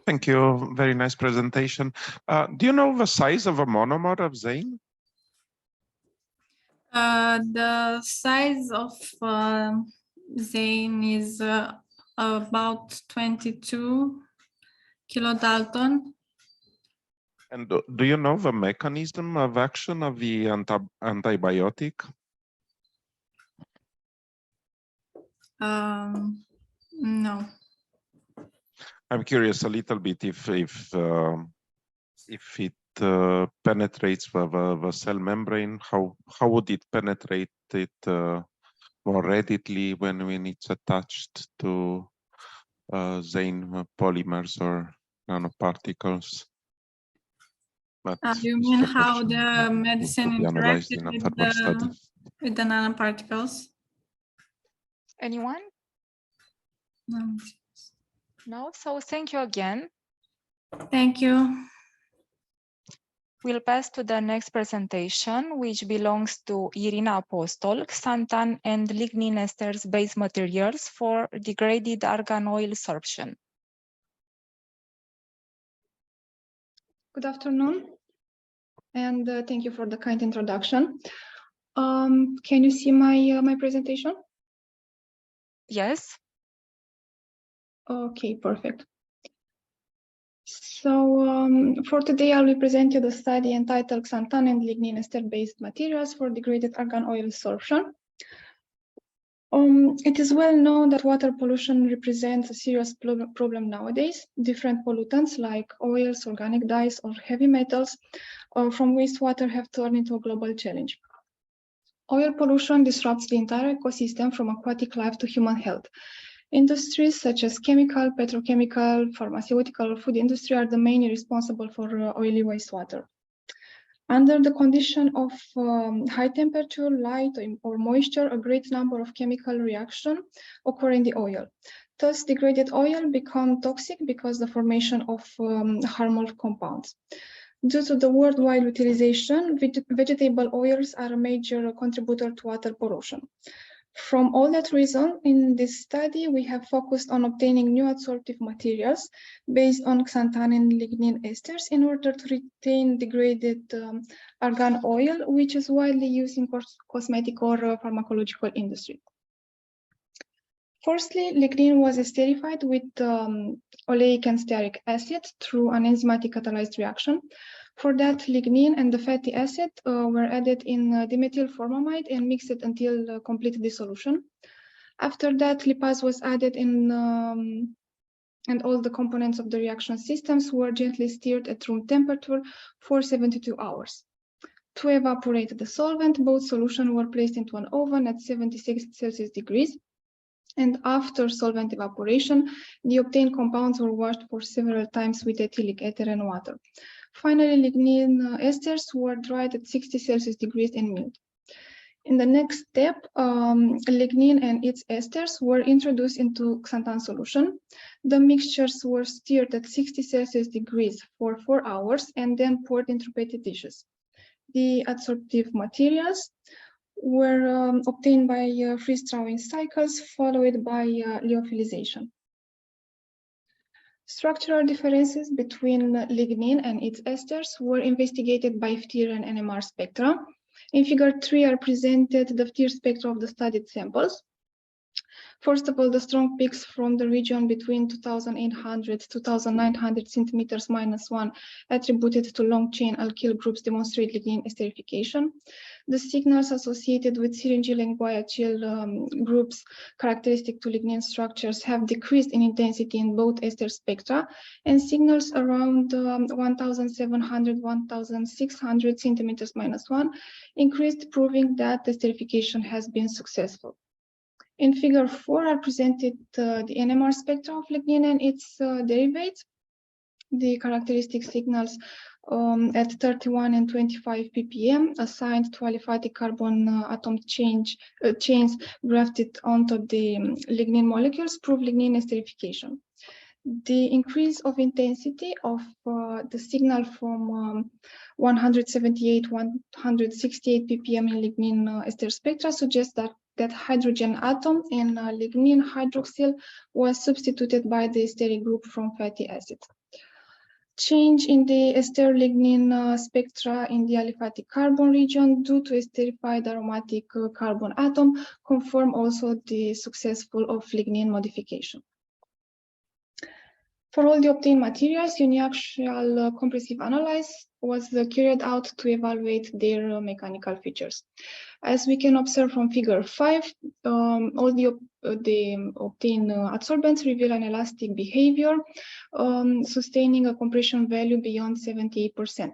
Thank you. Very nice presentation. Do you know the size of a monomer of Zane? The size of Zane is about 22 kilodalton. And do you know the mechanism of action of the antibiotic? No. I'm curious a little bit if it penetrates the cell membrane. How would it penetrate it more readily when it's attached to Zane polymers or nanoparticles? But You mean how the medicine interacted with the nanoparticles? Anyone? No. No? So thank you again. Thank you. We'll pass to the next presentation, which belongs to Irina Apostol, xanthan and lignin esters based materials for degraded argan oil sorption. Good afternoon, and thank you for the kind introduction. Can you see my presentation? Yes. Okay, perfect. So for today, I will present you the study entitled Xanthan and Lignin Ester-Based Materials for Degraded Argan Oil Sorption. It is well known that water pollution represents a serious problem nowadays. Different pollutants like oils, organic dyes, or heavy metals from wastewater have turned into a global challenge. Oil pollution disrupts the entire ecosystem from aquatic life to human health. Industries such as chemical, petrochemical, pharmaceutical, or food industry are the main responsible for oily wastewater. Under the condition of high temperature, light, or moisture, a great number of chemical reactions occur in the oil. Thus, degraded oil become toxic because the formation of harmful compounds. Due to the worldwide utilization, vegetable oils are a major contributor to water pollution. From all that reason, in this study, we have focused on obtaining new adsorptive materials based on xanthan and lignin esters in order to retain degraded argan oil, which is widely used in cosmetic or pharmacological industry. Firstly, lignin was esterified with oleic and stearic acid through an enzymatic catalyzed reaction. For that, lignin and the fatty acid were added in dimethyl formamide and mixed until complete dissolution. After that, lipase was added in, and all the components of the reaction systems were gently stirred at room temperature for 72 hours. To evaporate the solvent, both solutions were placed into an oven at 76 Celsius degrees. And after solvent evaporation, the obtained compounds were washed for several times with ethylic ether and water. Finally, lignin esters were dried at 60 Celsius degrees and milled. In the next step, lignin and its esters were introduced into xanthan solution. The mixtures were stirred at 60 Celsius degrees for 4 hours and then poured into petri dishes. The adsorptive materials were obtained by freeze-thawing cycles, followed by lyophilization. Structural differences between lignin and its esters were investigated by FTIR and NMR spectra. In figure 3 are presented the FTIR spectra of the studied samples. First of all, the strong peaks from the region between 2,800 to 2,900 centimeters -1 attributed to long-chain alkyl groups demonstrate lignin esterification. The signals associated with syringil and guaiacyl groups characteristic to lignin structures have decreased in intensity in both ester spectra, and signals around 1,700, 1,600 centimeters -1 increased, proving that esterification has been successful. In figure 4 are presented the NMR spectra of lignin and its derivatives. The characteristic signals at 31 and 25 ppm assigned to aliphatic carbon atom chains grafted onto the lignin molecules prove lignin esterification. The increase of intensity of the signal from 178, 168 ppm in lignin ester spectra suggests that that hydrogen atom in lignin hydroxyl was substituted by the esteric group from fatty acids. Change in the ester lignin spectra in the aliphatic carbon region due to esterified aromatic carbon atom confirm also the successful of lignin modification. For all the obtained materials, uniaxial compressive analysis was carried out to evaluate their mechanical features. As we can observe from figure 5, all the obtained adsorbents reveal an elastic behavior, sustaining a compression value beyond 78%.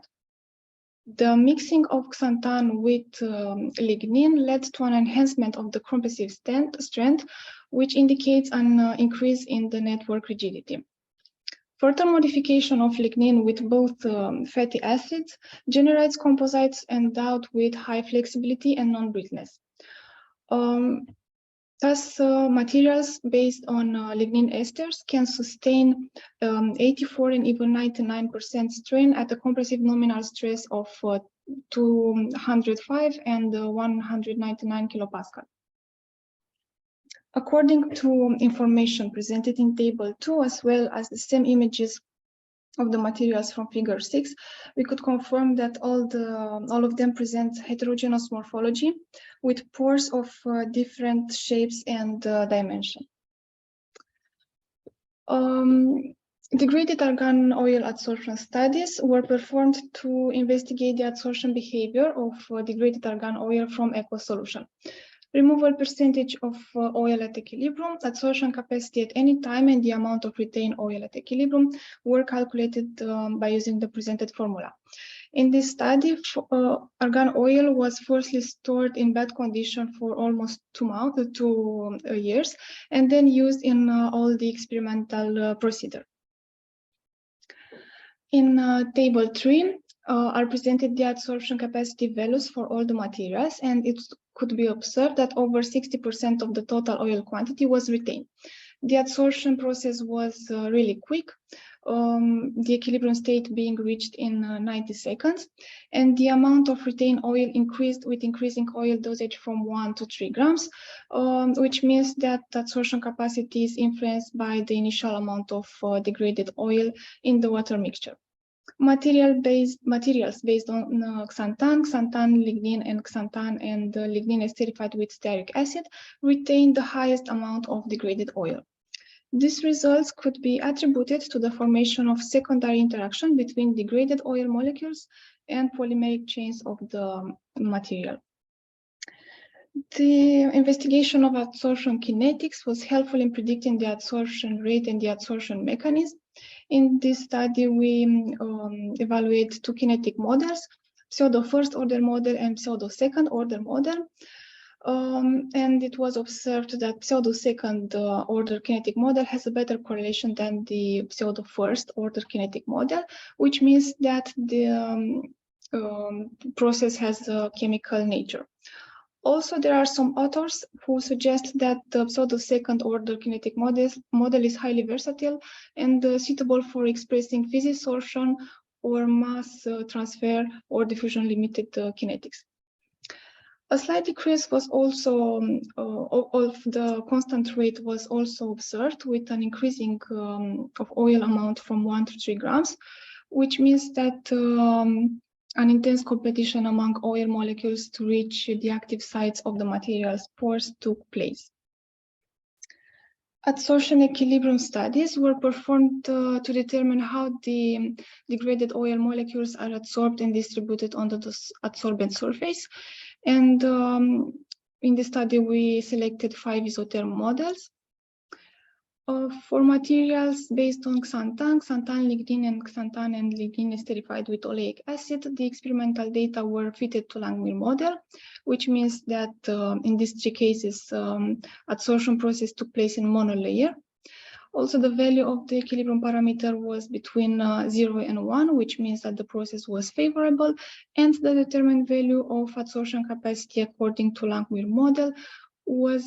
The mixing of xanthan with lignin led to an enhancement of the compressive strength, which indicates an increase in the network rigidity. Further modification of lignin with both fatty acids generates composites endowed with high flexibility and non-brittleness. Thus, materials based on lignin esters can sustain 84 and even 99% strain at a compressive nominal stress of 205 and 199 kilopascal. According to information presented in table 2, as well as the same images of the materials from figure 6, we could confirm that all of them present heterogeneous morphology with pores of different shapes and dimension. Degraded argan oil adsorption studies were performed to investigate the adsorption behavior of degraded argan oil from aqueous solution. Removal percentage of oil at equilibrium, adsorption capacity at any time, and the amount of retained oil at equilibrium were calculated by using the presented formula. In this study, argan oil was firstly stored in bad condition for almost 2 years, and then used in all the experimental procedure. In table 3, are presented the adsorption capacity values for all the materials, and it could be observed that over 60% of the total oil quantity was retained. The adsorption process was really quick, the equilibrium state being reached in 90 seconds, and the amount of retained oil increased with increasing oil dosage from 1 to 3 grams, which means that adsorption capacity is influenced by the initial amount of degraded oil in the water mixture. Materials based on xanthan, lignin, and xanthan and lignin esterified with stearic acid retain the highest amount of degraded oil. These results could be attributed to the formation of secondary interaction between degraded oil molecules and polymeric chains of the material. The investigation of adsorption kinetics was helpful in predicting the adsorption rate and the adsorption mechanism. In this study, we evaluate 2 kinetic models, pseudo first order model and pseudo second order model. And it was observed that pseudo second order kinetic model has a better correlation than the pseudo first order kinetic model, which means that the process has a chemical nature. Also, there are some authors who suggest that the pseudo second order kinetic model is highly versatile and suitable for expressing physisorption or mass transfer or diffusion limited kinetics. A slight decrease was also of the constant rate was also observed with an increasing of oil amount from 1 to 3 grams, which means that an intense competition among oil molecules to reach the active sites of the material's pores took place. Adsorption equilibrium studies were performed to determine how the degraded oil molecules are adsorbed and distributed onto the adsorbent surface. And in the study, we selected 5 isotherm models. For materials based on xanthan, lignin, and lignin esterified with oleic acid, the experimental data were fitted to Langmuir model, which means that in these 3 cases, adsorption process took place in monolayer. Also, the value of the equilibrium parameter was between 0 and 1, which means that the process was favorable, and the determined value of adsorption capacity according to Langmuir model were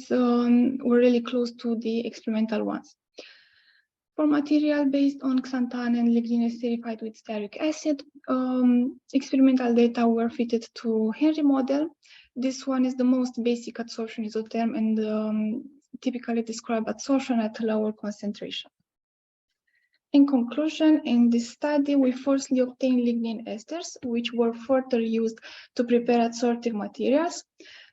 really close to the experimental ones. For material based on xanthan and lignin esterified with stearic acid, experimental data were fitted to Henry model, This one is the most basic adsorption isotherm and typically describe adsorption at lower concentration. In conclusion, in this study, we firstly obtained lignin esters, which were further used to prepare adsorptive materials.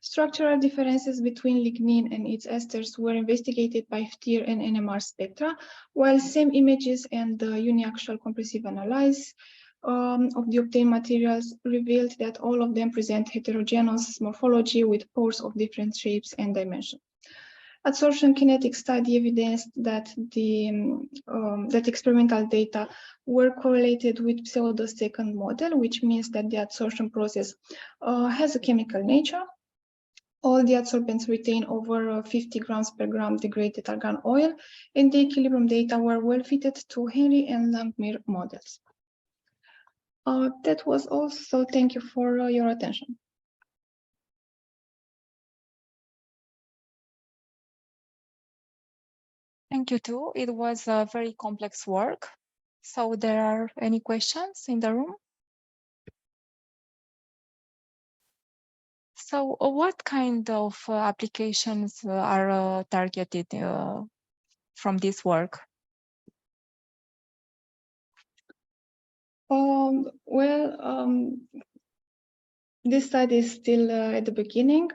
Structural differences between lignin and its esters were investigated by FTIR and NMR spectra, while same images and uniaxial compressive analysis of the obtained materials revealed that all of them present heterogeneous morphology with pores of different shapes and dimensions. Adsorption kinetic study evidenced that that experimental data were correlated with pseudo-second model, which means that the adsorption process has a chemical nature. All the adsorbents retain over 50 grams per gram degraded argan oil, and the equilibrium data were well fitted to Henry and Langmuir models. That was all, so thank you for your attention. Thank you too. It was a very complex work. So there are any questions in the room? So what kind of applications are targeted from this work? This study is still at the beginning.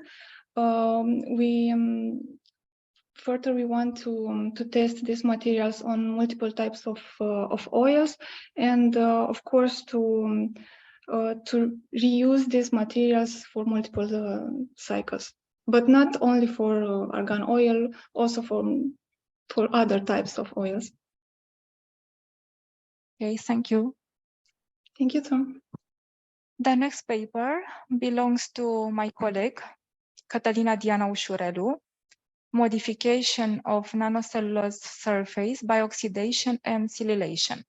Further, we want to test these materials on multiple types of oils, and of course to reuse these materials for multiple cycles, but not only for argan oil, also for other types of oils. Okay, thank you. Thank you, Tom. The next paper belongs to my colleague, Catalina Diana Ușurelu, modification of nanocellulose surface by oxidation and silylation.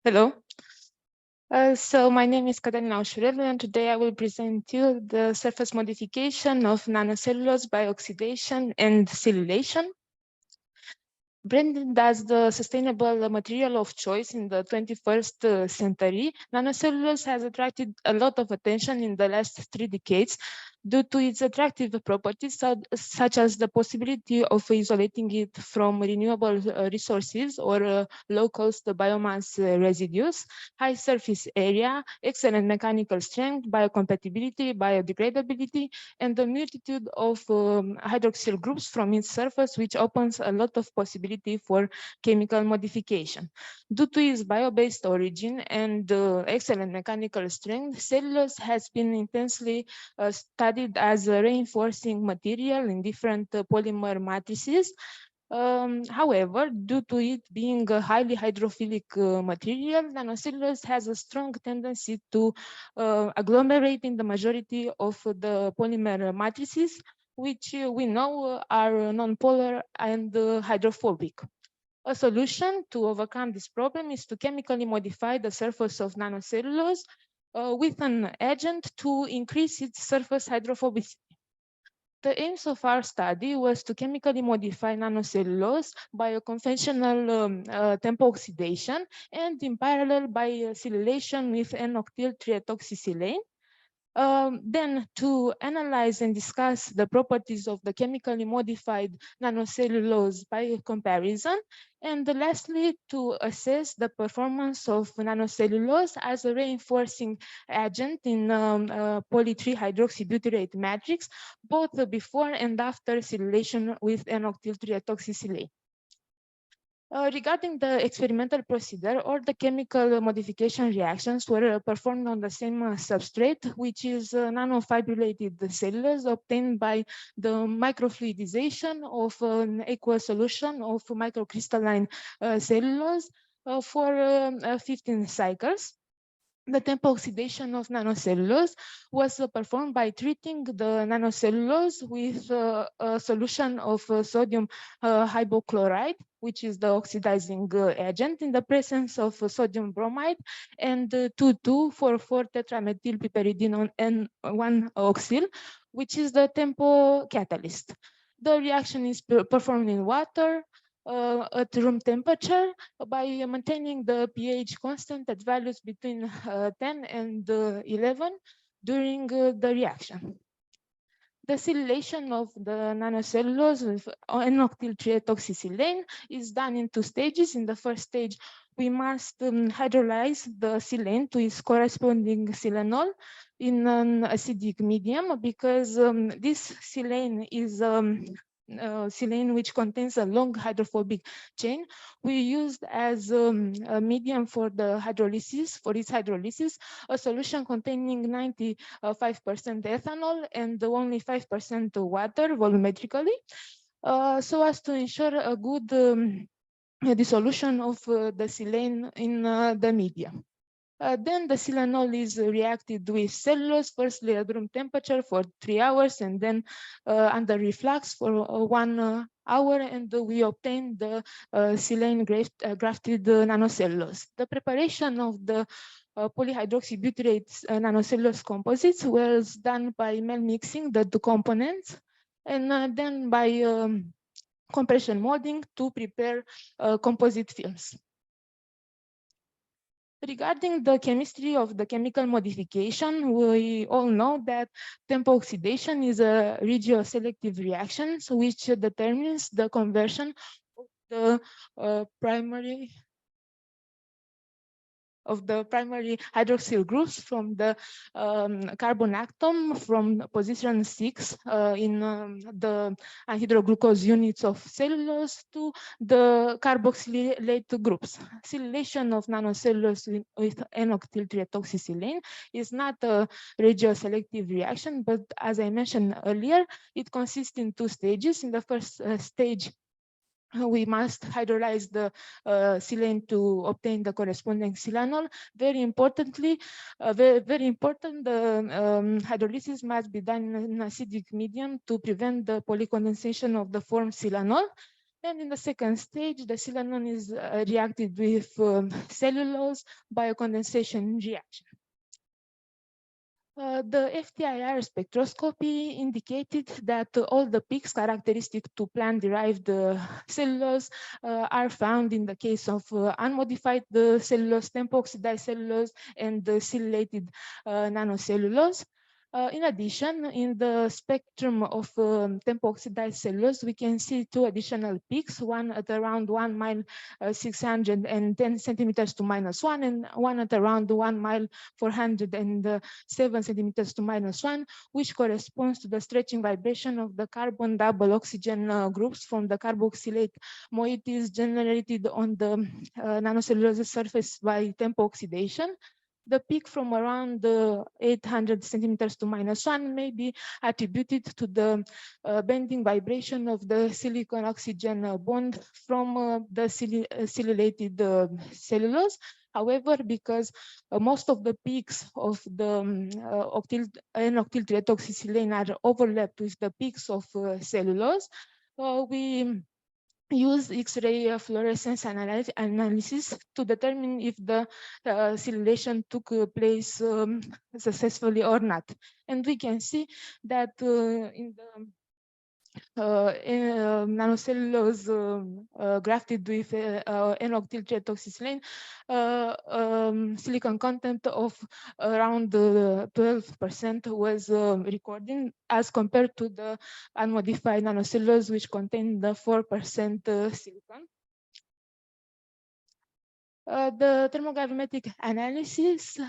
Hello. So my name is Catalina Ușurelu, and today I will present you the surface modification of nanocellulose by oxidation and silylation. Branded as the sustainable material of choice in the 21st century, nanocellulose has attracted a lot of attention in the last 3 decades due to its attractive properties, such as the possibility of isolating it from renewable resources or low-cost biomass residues, high surface area, excellent mechanical strength, biocompatibility, biodegradability, and a multitude of hydroxyl groups from its surface, which opens a lot of possibilities for chemical modification. Due to its bio-based origin and excellent mechanical strength, cellulose has been intensely studied as a reinforcing material in different polymer matrices. However, due to it being a highly hydrophilic material, nanocellulose has a strong tendency to agglomerate in the majority of the polymer matrices, which we know are non-polar and hydrophobic. A solution to overcome this problem is to chemically modify the surface of nanocellulose with an agent to increase its surface hydrophobicity. The aims of our study was to chemically modify nanocellulose by a conventional tempo oxidation and in parallel by silylation with N-octyl triethoxysilane. Then to analyze and discuss the properties of the chemically modified nanocellulose by comparison, and lastly to assess the performance of nanocellulose as a reinforcing agent in poly-3-hydroxybutyrate matrix, both before and after silylation with N-octyl triethoxysilane. Regarding the experimental procedure, all the chemical modification reactions were performed on the same substrate, which is nanofibrillated cellulose obtained by the microfluidization of an aqueous solution of microcrystalline cellulose for 15 cycles. The tempo oxidation of nanocellulose was performed by treating the nanocellulose with a solution of sodium hypochlorite, which is the oxidizing agent, in the presence of sodium bromide and 2,2,4,4 tetramethylpiperidine N1-oxyl, which is the tempo catalyst. The reaction is performed in water at room temperature by maintaining the pH constant at values between 10 and 11 during the reaction. The silylation of the nanocellulose with N-octyl trietoxysilane is done in 2 stages. In the first stage, we must hydrolyze the silane to its corresponding silanol in an acidic medium, because this silane is silane which contains a long hydrophobic chain. We used as a medium for the hydrolysis, for its hydrolysis, a solution containing 95% ethanol and only 5% water volumetrically, so as to ensure a good dissolution of the silane in the media. Then the silanol is reacted with cellulose, firstly at room temperature for 3 hours, and then under reflux for 1 hour, and we obtain the silane grafted nanocellulose. The preparation of the polyhydroxybutyrate nanocellulose composites was done by mel mixing the 2 components, and then by compression molding to prepare composite films. Regarding the chemistry of the chemical modification, we all know that tempo oxidation is a regioselective reaction, so which determines the conversion of the primary hydroxyl groups from the carbon atom from position 6 in the anhydroglucose units of cellulose to the carboxylate groups. Silylation of nanocellulose with N-octyl trietoxysilane is not a regioselective reaction, but as I mentioned earlier, it consists in 2 stages. In the first stage, we must hydrolyze the silane to obtain the corresponding silanol. Very importantly, very important, the hydrolysis must be done in an acidic medium to prevent the polycondensation of the formed silanol. And in the second stage, the silanol is reacted with cellulose by a condensation reaction. The FTIR spectroscopy indicated that all the peaks characteristic to plant-derived cellulose are found in the case of unmodified cellulose, tempo-oxidized cellulose, and the silylated nanocellulose. In addition, in the spectrum of tempo-oxidized cellulose, we can see 2 additional peaks, one at around 1 mile 610 centimeters to -1, and one at around 1 mile 407 centimeters to -1, which corresponds to the stretching vibration of the carbon double oxygen groups from the carboxylate moieties generated on the nanocellulose surface by tempo oxidation. The peak from around 800 centimeters to -1 may be attributed to the bending vibration of the silicon-oxygen bond from the silylated cellulose. However, because most of the peaks of the N-octyl trietoxysilane are overlapped with the peaks of cellulose, we use X-ray fluorescence analysis to determine if the silylation took place successfully or not. And we can see that in the nanocellulose grafted with N-octyl trietoxysilane, silicon content of around 12% was recorded as compared to the unmodified nanocellulose, which contained the 4% silicon. The thermogravimetric analysis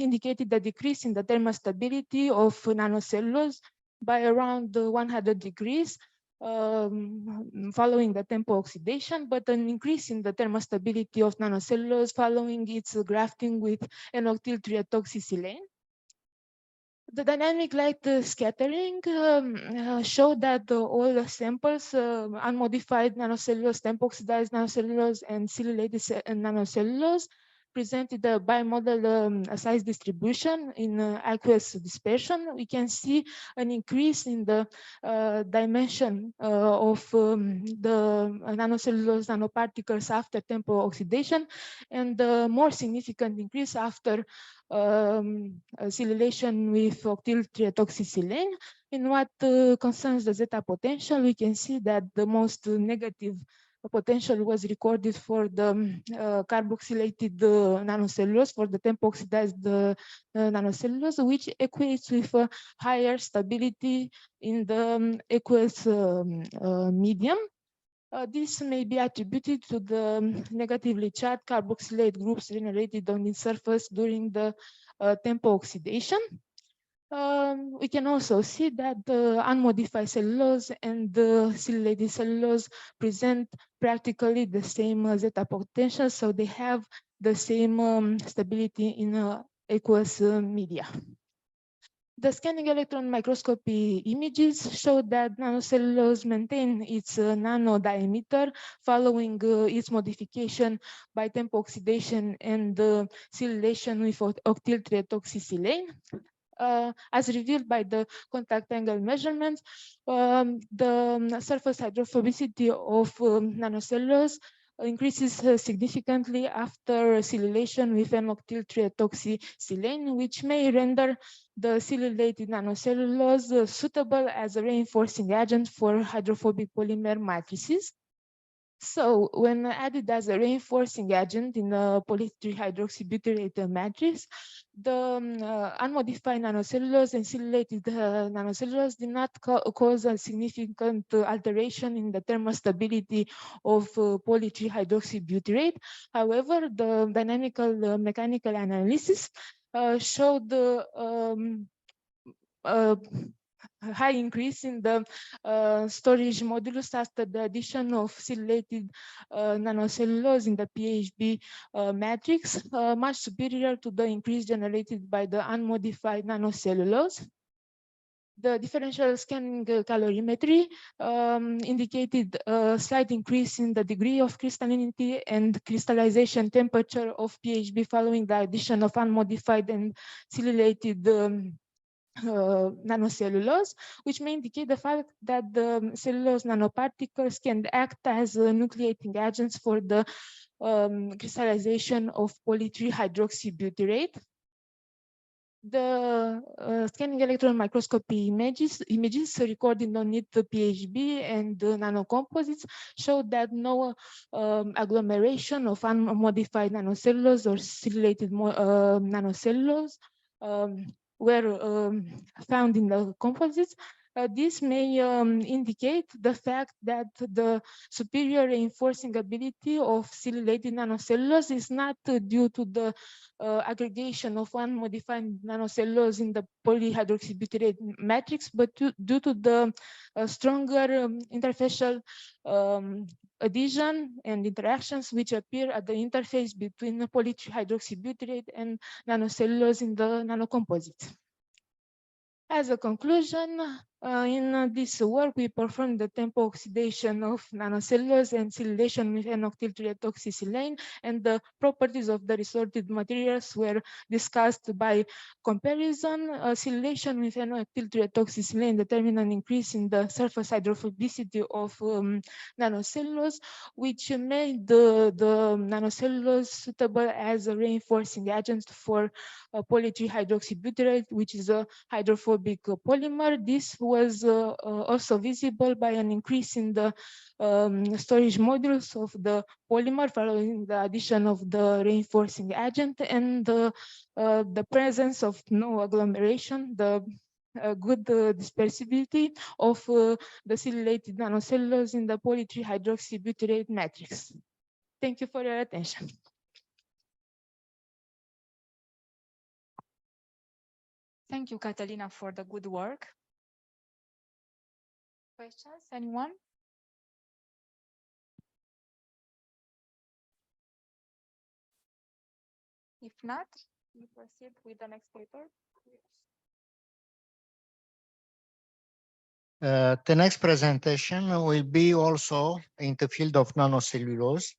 indicated the decrease in the thermal stability of nanocellulose by around 100 degrees following the tempo oxidation, but an increase in the thermostability of nanocellulose following its grafting with N-octyl trioxysilane. The dynamic light scattering showed that all the samples, unmodified nanocellulose, tempo oxidized nanocellulose, and silylated nanocellulose, presented a bimodal size distribution in aqueous dispersion. We can see an increase in the dimension of the nanocellulose nanoparticles after tempo oxidation, and more significant increase after silylation with octyl trioxysilane. In what concerns the zeta potential, we can see that the most negative potential was recorded for the carboxylated nanocellulose, for the tempo oxidized nanocellulose, which equates with a higher stability in the aqueous medium. This may be attributed to the negatively charged carboxylate groups generated on its surface during the tempo oxidation. We can also see that the unmodified cellulose and the silylated cellulose present practically the same zeta potential, so they have the same stability in aqueous media. The scanning electron microscopy images show that nanocellulose maintain its nano diameter following its modification by tempo oxidation and silylation with octyl trioxysilane. As revealed by the contact angle measurements, the surface hydrophobicity of nanocellulose increases significantly after silylation with N-octyl trioxysilane, which may render the silylated nanocellulose suitable as a reinforcing agent for hydrophobic polymer matrices. So when added as a reinforcing agent in a polyhydroxybutyrate matrix, the unmodified nanocellulose and silylated nanocellulose did not cause a significant alteration in the thermostability of polyhydroxybutyrate. However, the dynamical mechanical analysis showed high increase in the storage modulus after the addition of silylated nanocellulose in the PHB matrix, much superior to the increase generated by the unmodified nanocellulose. The differential scanning calorimetry indicated a slight increase in the degree of crystallinity and crystallization temperature of PHB following the addition of unmodified and silylated nanocellulose, which may indicate the fact that the cellulose nanoparticles can act as nucleating agents for the crystallization of polyhydroxybutyrate. The scanning electron microscopy images recorded on it the PHB and the nanocomposites showed that no agglomeration of unmodified nanocellulose or silylated nanocellulose were found in the composites. This may indicate the fact that the superior reinforcing ability of silylated nanocellulose is not due to the aggregation of unmodified nanocellulose in the polyhydroxybutyrate matrix, but due to the stronger interfacial adhesion and interactions which appear at the interface between the polyhydroxybutyrate and nanocellulose in the nanocomposites. As a conclusion, in this work, we performed the tempo oxidation of nanocellulose and silylation with N-octyl trioxysilane, and the properties of the resorted materials were discussed by comparison. Silylation with N-octyl trioxysilane determined an increase in the surface hydrophobicity of nanocellulose, which made the nanocellulose suitable as a reinforcing agent for polyhydroxybutyrate, which is a hydrophobic polymer. This was also visible by an increase in the storage modules of the polymer following the addition of the reinforcing agent, and the presence of no agglomeration, the good dispersibility of the silylated nanocellulose in the polyhydroxybutyrate matrix. Thank you for your attention. Thank you, Catalina, for the good work. Questions, anyone? If not, we proceed with the next paper. The next presentation will be also in the field of nanocellulose.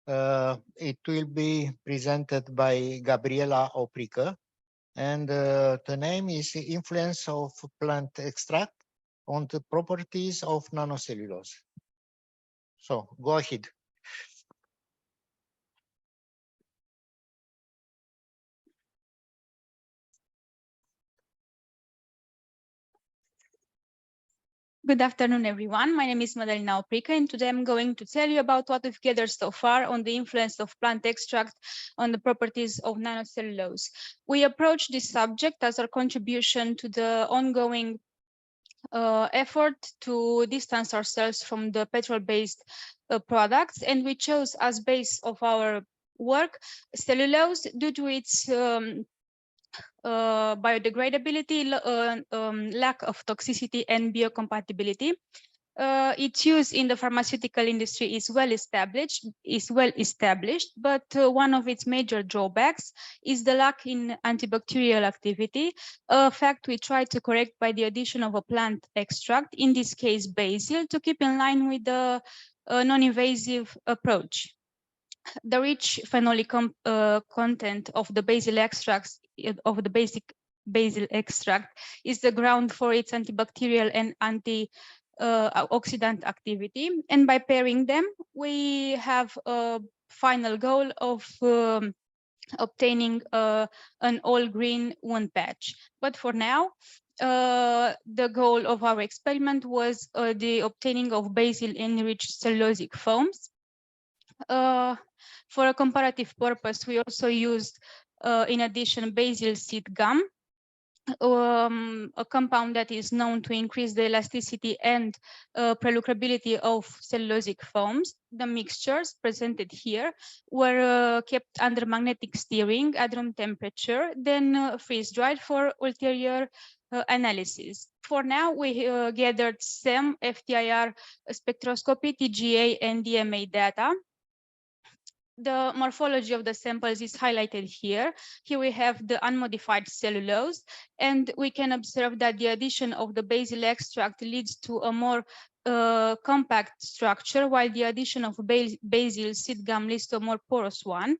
It will be presented by Gabriela Oprică, and the name is the influence of plant extract on the properties of nanocellulose. So go ahead. Good afternoon, everyone. My name is Madalina Oprică, and today I'm going to tell you about what we've gathered so far on the influence of plant extract on the properties of nanocellulose. We approach this subject as our contribution to the ongoing effort to distance ourselves from the petrol-based products, and we chose as base of our work cellulose due to its biodegradability, lack of toxicity, and biocompatibility. Its use in the pharmaceutical industry is well established, but one of its major drawbacks is the lack in antibacterial activity, a fact we try to correct by the addition of a plant extract, in this case basil, to keep in line with the non-invasive approach. The rich phenolic content of the basil extracts of the basic basil extract is the ground for its antibacterial and antioxidant activity, and by pairing them, we have a final goal of obtaining an all-green wound patch. But for now, the goal of our experiment was the obtaining of basil-enriched cellulosic foams. For a comparative purpose, we also used, in addition, basil seed gum, a compound that is known to increase the elasticity and prelucrability of cellulosic foams. The mixtures presented here were kept under magnetic steering at room temperature, then freeze-dried for ulterior analysis. For now, we gathered SEM, FTIR spectroscopy, TGA, and DMA data. The morphology of the samples is highlighted here. Here we have the unmodified cellulose, and we can observe that the addition of the basil extract leads to a more compact structure, while the addition of basil seed gum leads to a more porous one.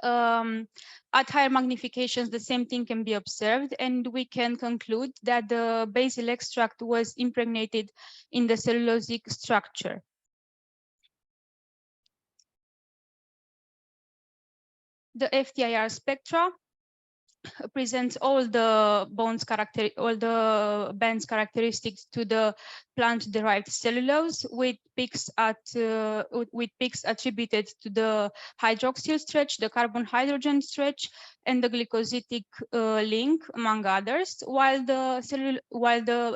At higher magnifications, the same thing can be observed, and we can conclude that the basil extract was impregnated in the cellulosic structure. The FTIR spectra presents all the bands characteristics to the plant-derived cellulose, with peaks attributed to the hydroxyl stretch, the carbon-hydrogen stretch, and the glycosidic link, among others. While the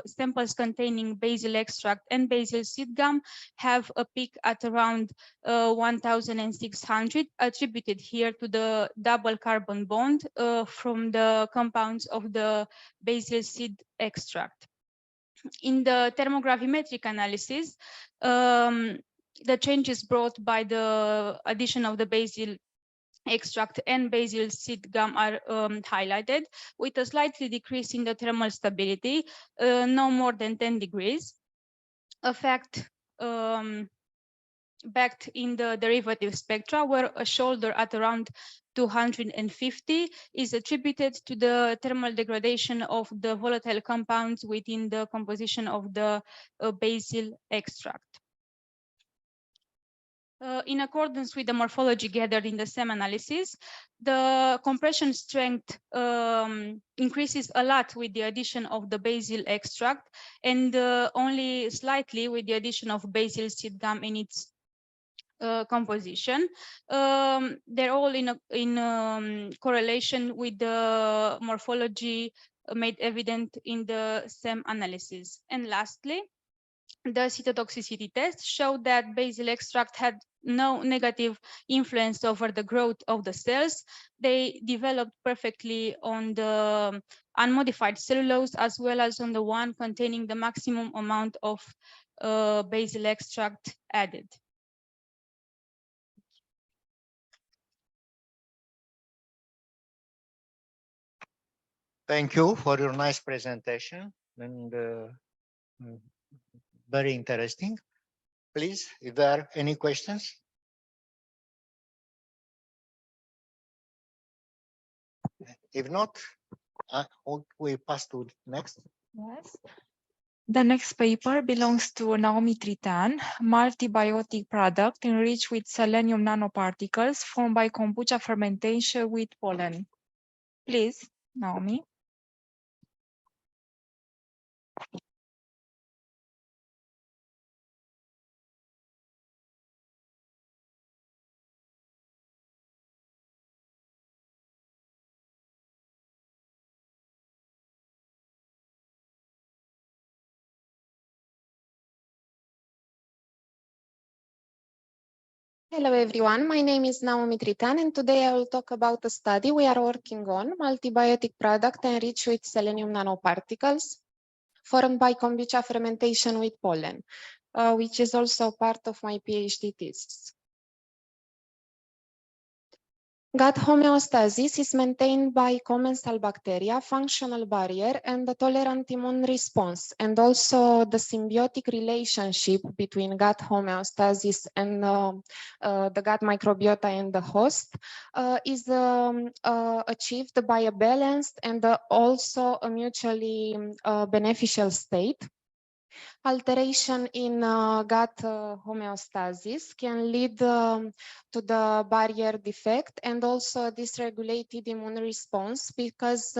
samples containing basil extract and basil seed gum have a peak at around 1,600, attributed here to the double carbon bond from the compounds of the basil seed extract. In the thermogravimetric analysis, the changes brought by the addition of the basil extract and basil seed gum are highlighted, with a slightly decrease in the thermal stability, no more than 10 degrees, a fact backed in the derivative spectra, where a shoulder at around 250 is attributed to the thermal degradation of the volatile compounds within the composition of the basil extract. In accordance with the morphology gathered in the SEM analysis, the compression strength increases a lot with the addition of the basil extract, and only slightly with the addition of basil seed gum in its composition. They're all in correlation with the morphology made evident in the SEM analysis. And lastly, The cytotoxicity test showed that basil extract had no negative influence over the growth of the cells. They developed perfectly on the unmodified cellulose as well as on the one containing the maximum amount of basil extract added. Thank you for your nice presentation and very interesting. Please, if there are any questions. If not, we pass to next. Yes. The next paper belongs to Naomi Tritan, multibiotic product enriched with selenium nanoparticles formed by kombucha fermentation with pollen. Please, Naomi. Hello everyone, my name is Naomi Tritan and today I will talk about a study we are working on, multibiotic product enriched with selenium nanoparticles formed by kombucha fermentation with pollen, which is also part of my PhD thesis. Gut homeostasis is maintained by commensal bacteria, functional barrier, and the tolerant immune response, and also the symbiotic relationship between gut homeostasis and the gut microbiota and the host is achieved by a balanced and also a mutually beneficial state. Alteration in gut homeostasis can lead to the barrier defect and also dysregulated immune response because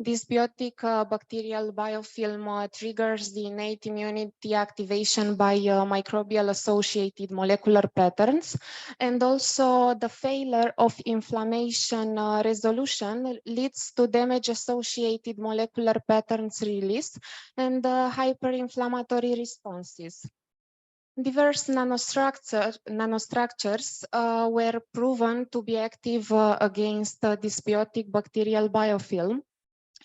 dysbiotic bacterial biofilm triggers the innate immunity activation by microbial associated molecular patterns, and also the failure of inflammation resolution leads to damage associated molecular patterns release and hyperinflammatory responses. Diverse nanostructures were proven to be active against dysbiotic bacterial biofilm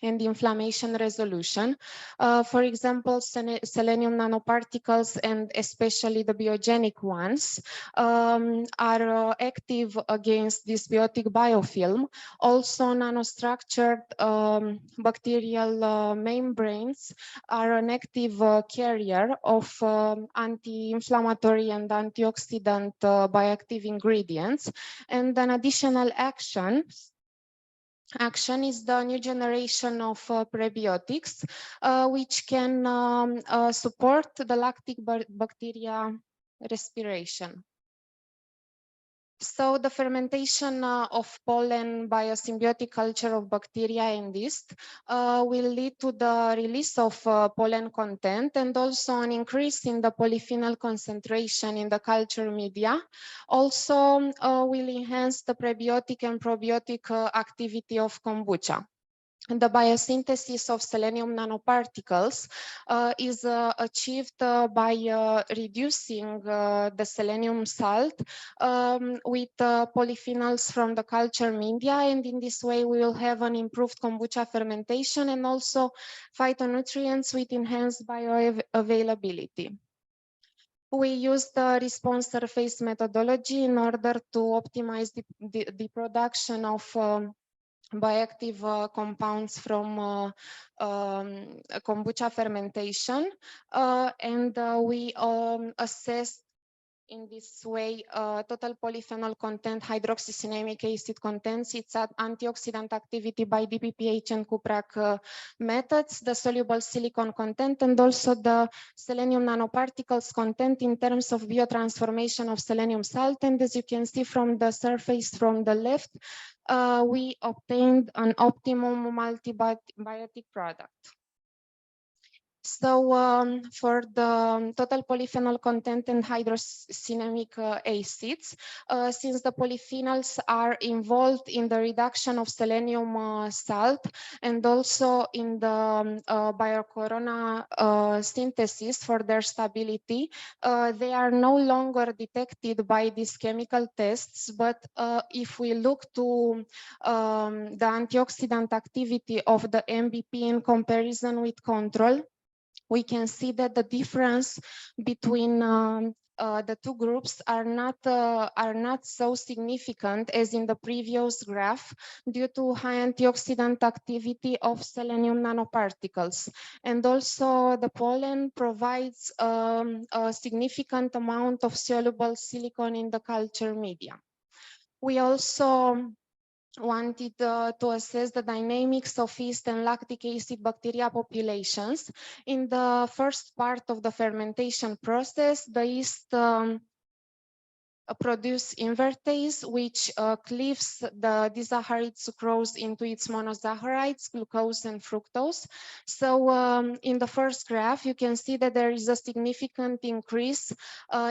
and inflammation resolution. For example, selenium nanoparticles and especially the biogenic ones are active against dysbiotic biofilm. Also, nanostructured bacterial membranes are an active carrier of anti-inflammatory and antioxidant bioactive ingredients. And an additional action is the new generation of prebiotics, which can support the lactic bacteria respiration. So the fermentation of pollen by a symbiotic culture of bacteria and yeast will lead to the release of pollen content and also an increase in the polyphenol concentration in the culture media. Also will enhance the prebiotic and probiotic activity of kombucha. The biosynthesis of selenium nanoparticles is achieved by reducing the selenium salt with polyphenols from the culture media, and in this way we will have an improved kombucha fermentation and also phytonutrients with enhanced bioavailability. We use the response surface methodology in order to optimize the production of bioactive compounds from kombucha fermentation, and we assess in this way total polyphenol content, hydroxycinamic acid contents, its antioxidant activity by DPPH and Kuprak methods, the soluble silicon content, and also the selenium nanoparticles content in terms of biotransformation of selenium salt. And as you can see from the surface from the left, we obtained an optimum multibiotic product. So for the total polyphenol content and hydrocinamic acids, since the polyphenols are involved in the reduction of selenium salt and also in the biocorona synthesis for their stability, they are no longer detected by these chemical tests. But if we look to the antioxidant activity of the MBP in comparison with control, we can see that the difference between the two groups are not so significant as in the previous graph due to high antioxidant activity of selenium nanoparticles. And also the pollen provides a significant amount of soluble silicon in the culture media. We also wanted to assess the dynamics of yeast and lactic acid bacteria populations. In the first part of the fermentation process, the yeast produce invertase, which cleaves the disaccharide sucrose into its monosaccharides, glucose and fructose. So in the first graph, you can see that there is a significant increase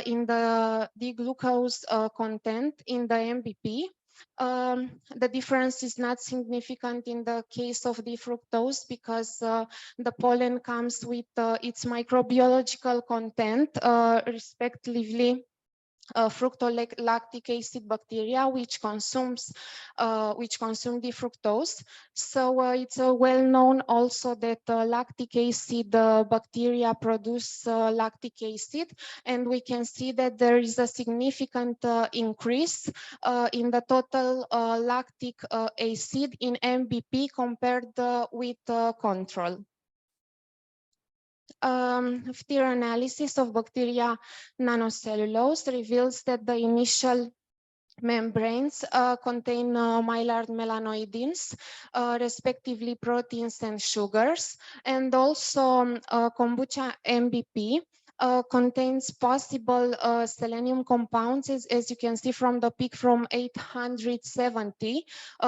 in the D-glucose content in the MBP. The difference is not significant in the case of D-fructose because the pollen comes with its microbiological content, respectively fructolactic acid bacteria, which consume D-fructose. So it's well known also that lactic acid bacteria produce lactic acid, and we can see that there is a significant increase in the total lactic acid in MBP compared with control. FTIR analysis of bacteria nanocellulose reveals that the initial membranes contain Maillard melanoidins, respectively proteins and sugars, and also kombucha MBP contains possible selenium compounds, as you can see from the peak from 870,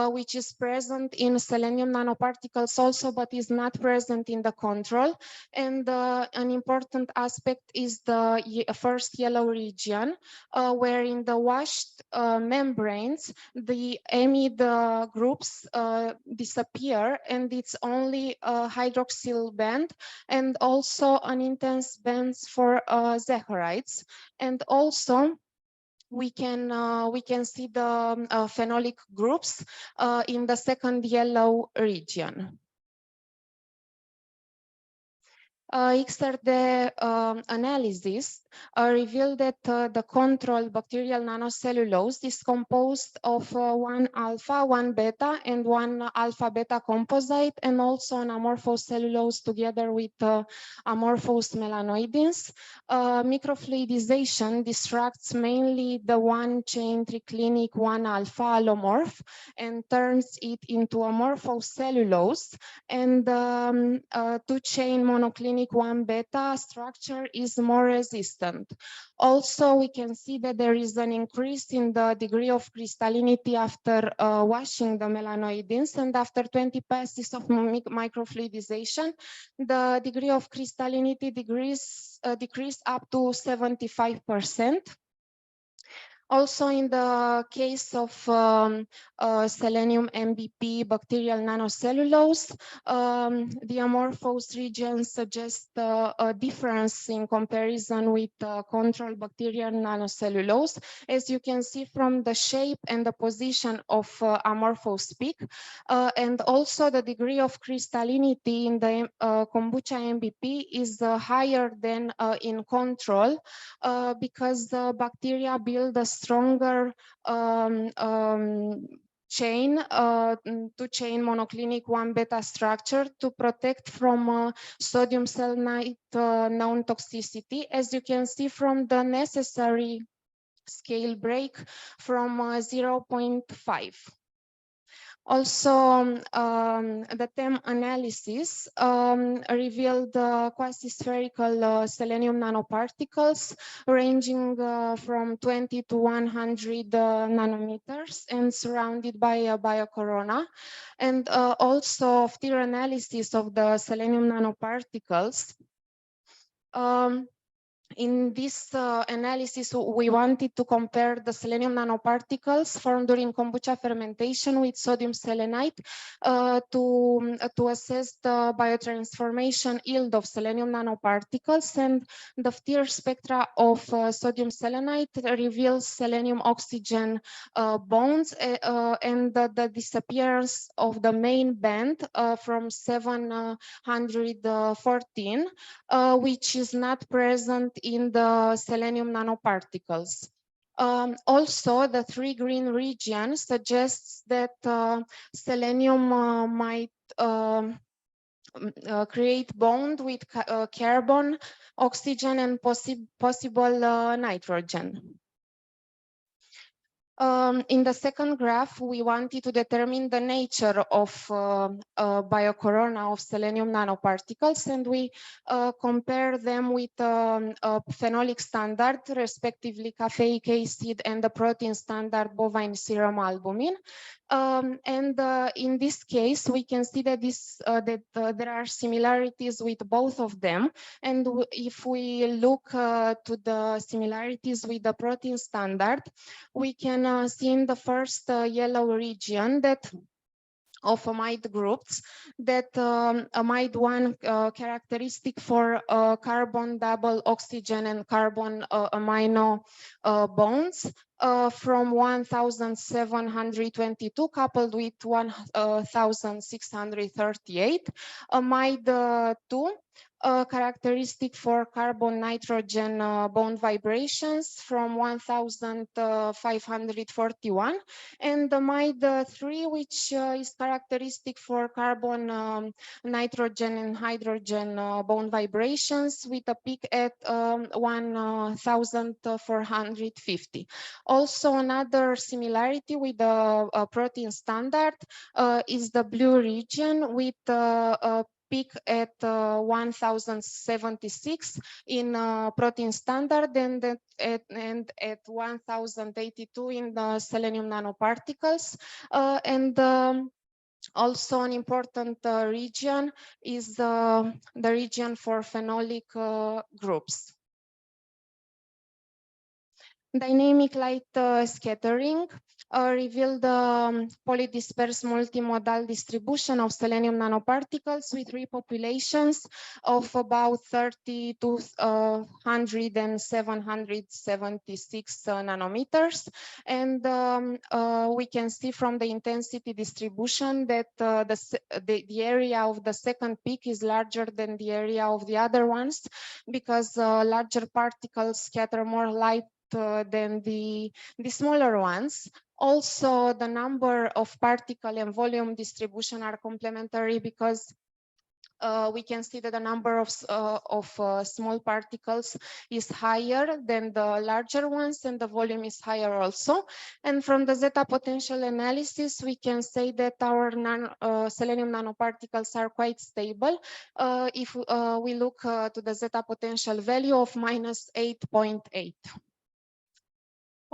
which is present in selenium nanoparticles also, but is not present in the control. And an important aspect is the first yellow region, where in the washed membranes, the amide groups disappear, and it's only a hydroxyl band and also an intense bands for saccharides. And also we can see the phenolic groups in the second yellow region. XRD analysis revealed that the control bacterial nanocellulose is composed of one alpha, one beta, and one alpha beta composite, and also an amorphous cellulose together with amorphous melanoidins. Microfluidization distracts mainly the one-chain triclinic 1-alpha allomorph and turns it into amorphous cellulose, and two-chain monoclinic 1-beta structure is more resistant. Also, we can see that there is an increase in the degree of crystallinity after washing the melanoidins, and after 20 passes of microfluidization, the degree of crystallinity decreased up to 75%. Also, in the case of selenium MBP bacterial nanocellulose, the amorphous region suggests a difference in comparison with control bacterial nanocellulose, as you can see from the shape and the position of amorphous peak, and also the degree of crystallinity in the kombucha MBP is higher than in control because the bacteria build a stronger chain, two-chain monoclinic 1-beta structure to protect from sodium selenite known toxicity, as you can see from the necessary scale break from 0.5. Also, the TEM analysis revealed quasi-spherical selenium nanoparticles ranging from 20 to 100 nanometers and surrounded by a biocorona. And also, FTIR analysis of the selenium nanoparticles In this analysis, we wanted to compare the selenium nanoparticles formed during kombucha fermentation with sodium selenite to assess the biotransformation yield of selenium nanoparticles, and the FTIR spectra of sodium selenite reveals selenium oxygen bonds and the disappearance of the main band from 714, which is not present in the selenium nanoparticles. Also, the 3 green region suggests that selenium might create bond with carbon, oxygen, and possible nitrogen. In the second graph, we wanted to determine the nature of biocorona of selenium nanoparticles, and we compare them with a phenolic standard, respectively caffeic acid, and the protein standard bovine serum albumin. In this case, we can see that there are similarities with both of them. And if we look to the similarities with the protein standard, we can see in the first yellow region that of amide groups that amide 1 characteristic for carbon double oxygen and carbon amino bonds from 1722 coupled with 1638. Amide 2 characteristic for carbon nitrogen bond vibrations from 1541, and amide 3, which is characteristic for carbon nitrogen and hydrogen bond vibrations with a peak at 1450. Also, another similarity with the protein standard is the blue region with peak at 1076 in protein standard and at 1082 in the selenium nanoparticles. Also an important region is the region for phenolic groups. Dynamic light scattering revealed the polydispersed multimodal distribution of selenium nanoparticles with three populations of about 30 to 100 and 776 nanometers. And we can see from the intensity distribution that the area of the second peak is larger than the area of the other ones, because larger particles scatter more light than the smaller ones. Also, the number of particle and volume distribution are complementary, because we can see that the number of small particles is higher than the larger ones, and the volume is higher also. And from the zeta potential analysis, we can say that our selenium nanoparticles are quite stable if we look to the zeta potential value of -8.8.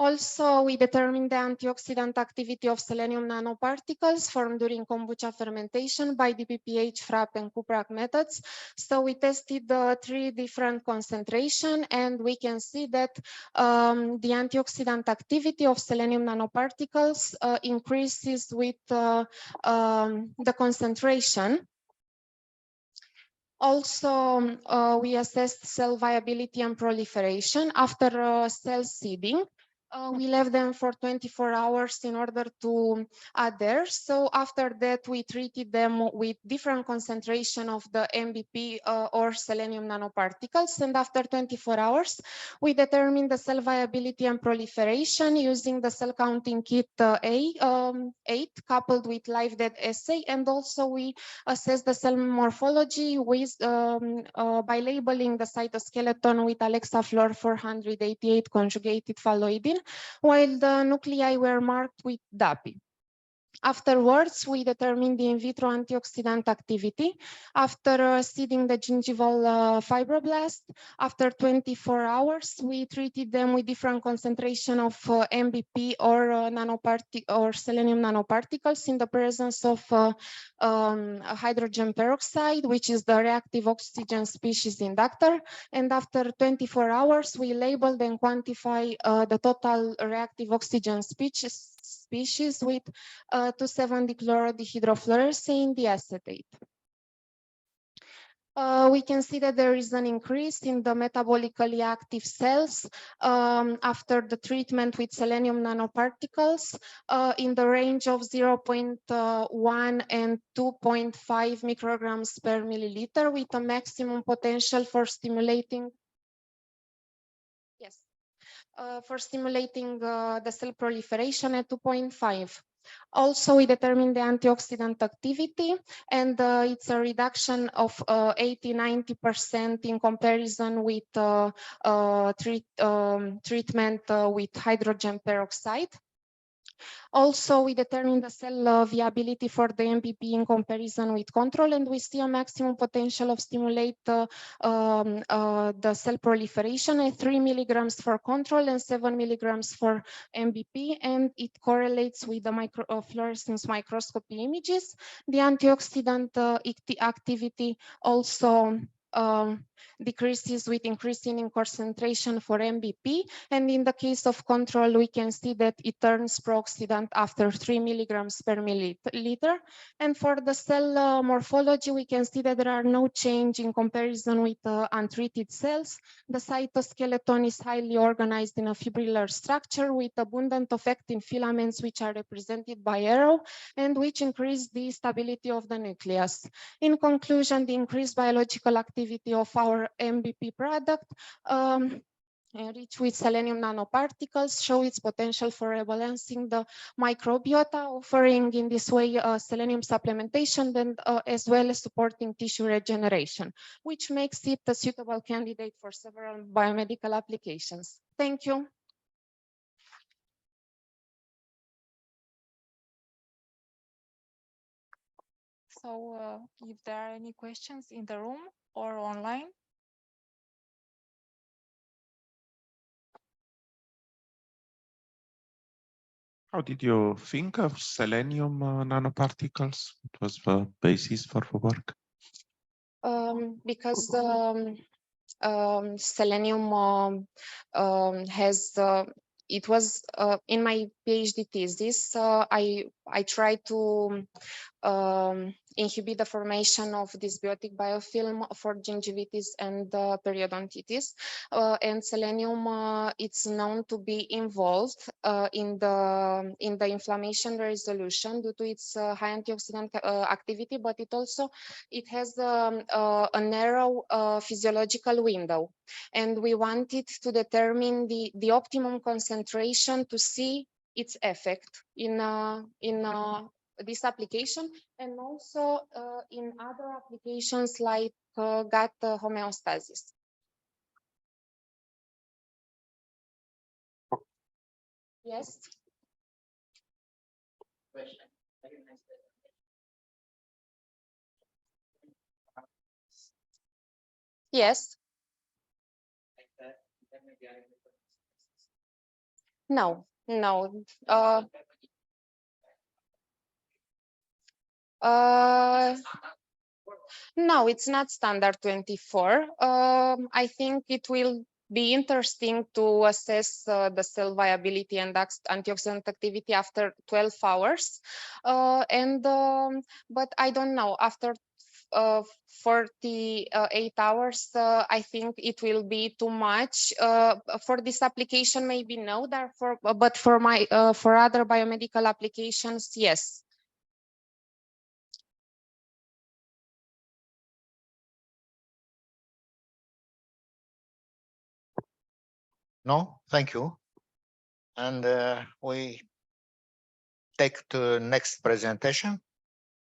Also, we determined the antioxidant activity of selenium nanoparticles formed during kombucha fermentation by DPPH, FRAP, and Kuprak methods. So we tested three different concentrations, and we can see that the antioxidant activity of selenium nanoparticles increases with the concentration. Also, we assessed cell viability and proliferation after cell seeding. We left them for 24 hours in order to adhere. So after that, we treated them with different concentration of the MVP or selenium nanoparticles. And after 24 hours, we determined the cell viability and proliferation using the cell counting kit A8 coupled with live dead assay. And also we assessed the cell morphology with by labeling the cytoskeleton with Alexa Fluor 488 conjugated phalloidin, while the nuclei were marked with DAPI. Afterwards, we determined the in vitro antioxidant activity. After seeding the gingival fibroblast, after 24 hours, we treated them with different concentration of MBP or selenium nanoparticles in the presence of hydrogen peroxide, which is the reactive oxygen species inductor. And after 24 hours, we labeled and quantify the total reactive oxygen species with 2,7-dichloro-dehydrofluorescein diacetate. We can see that there is an increase in the metabolically active cells after the treatment with selenium nanoparticles in the range of 0.1 and 2.5 micrograms per milliliter, with a maximum potential for stimulating the cell proliferation at 2.5. Also, we determined the antioxidant activity, and it's a reduction of 80–90% in comparison with treatment with hydrogen peroxide. Also, we determine the cell viability for the MPP in comparison with control, and we see a maximum potential of stimulate the cell proliferation at 3 milligrams for control and 7 milligrams for MBP, and it correlates with the fluorescence microscopy images. The antioxidant activity also decreases with increasing in concentration for MBP, and in the case of control, we can see that it turns pro-oxidant after 3 milligrams per milliliter. And for the cell morphology, we can see that there are no change in comparison with untreated cells. The cytoskeleton is highly organized in a fibrillar structure with abundant of actin filaments, which are represented by arrow, and which increase the stability of the nucleus. In conclusion, the increased biological activity of our MBP product enriched with selenium nanoparticles show its potential for rebalancing the microbiota, offering in this way selenium supplementation and as well as supporting tissue regeneration, which makes it a suitable candidate for several biomedical applications. Thank you. So if there are any questions in the room or online? How did you think of selenium nanoparticles? What was the basis for the work? Because selenium has it was in my PhD thesis. I tried to inhibit the formation of dysbiotic biofilm for gingivitis and periodontitis, and selenium it's known to be involved in the inflammation resolution due to its high antioxidant activity, but it has a narrow physiological window, and we wanted to determine the optimum concentration to see its effect in this application, and also in other applications like gut homeostasis. Yes. Yes. No. No, it's not standard 24. I think it will be interesting to assess the cell viability and antioxidant activity after 12 hours. But I don't know, after 48 hours, I think it will be too much. For this application, maybe no, therefore, but for other biomedical applications, yes. No, thank you. And we take the next presentation,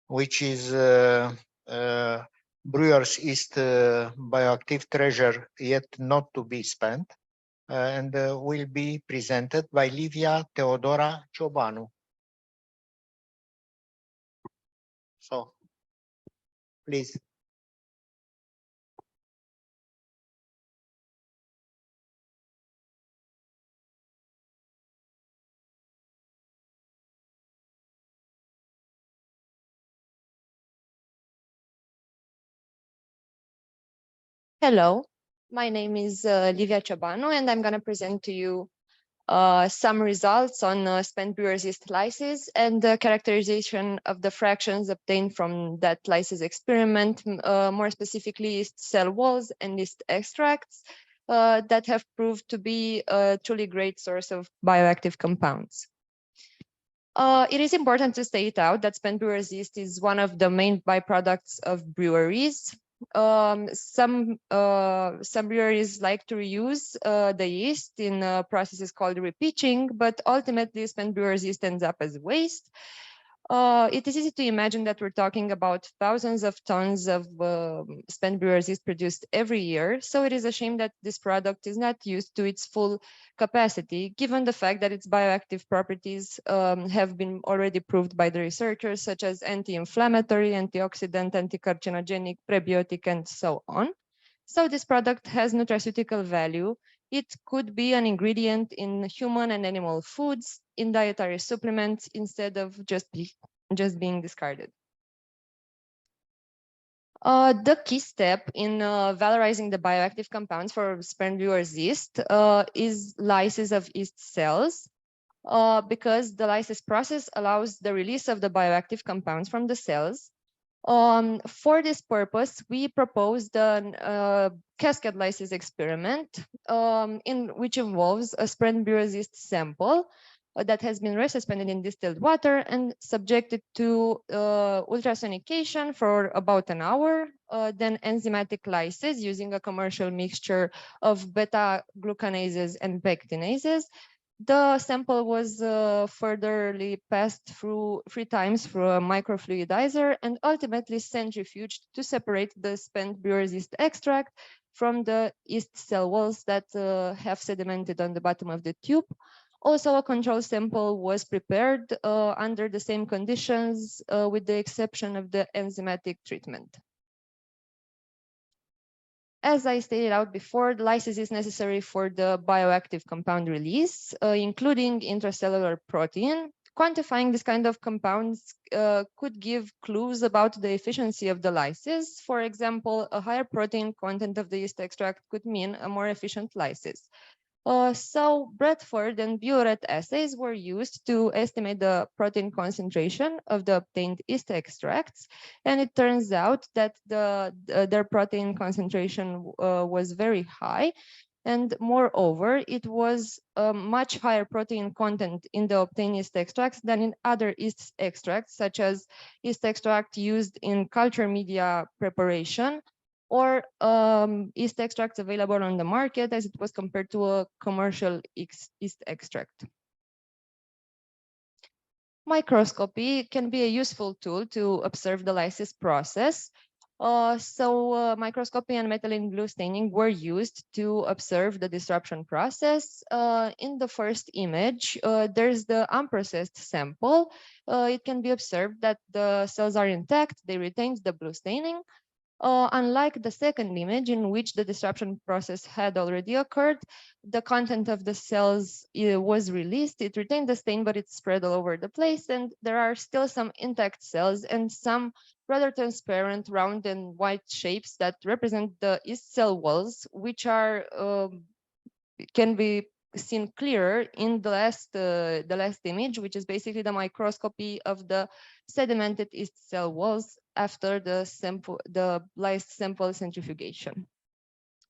which is Brewer's Yeast bioactive treasure yet not to be spent, and will be presented by Livia Teodora Ciobanu. So, please. Hello, my name is Livia Ciobanu, and I'm going to present to you some results on spent brewer's yeast lysis and the characterization of the fractions obtained from that lysis experiment, more specifically yeast cell walls and yeast extracts that have proved to be a truly great source of bioactive compounds. It is important to state out that spent brewer's yeast is one of the main byproducts of breweries. Some breweries like to reuse the yeast in processes called repitching, but ultimately spent brewer's yeast ends up as waste. It is easy to imagine that we're talking about thousands of tons of spent brewer's yeast produced every year. So it is a shame that this product is not used to its full capacity, given the fact that its bioactive properties have been already proved by the researchers, such as anti-inflammatory, antioxidant, anti-carcinogenic, prebiotic, and so on. So this product has nutraceutical value. It could be an ingredient in human and animal foods, in dietary supplements, instead of just being discarded. The key step in valorizing the bioactive compounds for spent brewer's yeast is lysis of yeast cells, because the lysis process allows the release of the bioactive compounds from the cells. For this purpose, we proposed a cascade lysis experiment in which involves a spent brewer's yeast sample that has been resuspended in distilled water and subjected to ultrasonication for about an hour, then enzymatic lysis using a commercial mixture of beta-glucanases and pectinases. The sample was furtherly passed through 3 times through a microfluidizer and ultimately centrifuged to separate the spent brewer's yeast extract from the yeast cell walls that have sedimented on the bottom of the tube. Also, a control sample was prepared under the same conditions, with the exception of the enzymatic treatment. As I stated out before, the lysis is necessary for the bioactive compound release, including intracellular protein. Quantifying this kind of compounds could give clues about the efficiency of the lysis. For example, a higher protein content of the yeast extract could mean a more efficient lysis. So Bradford and Buret assays were used to estimate the protein concentration of the obtained yeast extracts, and it turns out that their protein concentration was very high, and moreover, it was a much higher protein content in the obtained yeast extracts than in other yeast extracts, such as yeast extract used in culture media preparation, or yeast extracts available on the market, as it was compared to a commercial yeast extract. Microscopy can be a useful tool to observe the lysis process. Microscopy and methylene blue staining were used to observe the disruption process. In the first image, there's the unprocessed sample. It can be observed that the cells are intact, they retained the blue staining. Unlike the second image, in which the disruption process had already occurred, the content of the cells was released. It retained the stain, but it spread all over the place, and there are still some intact cells and some rather transparent, round and white shapes that represent the yeast cell walls, which are can be seen clearer in the last image, which is basically the microscopy of the sedimented yeast cell walls after the lysis sample centrifugation.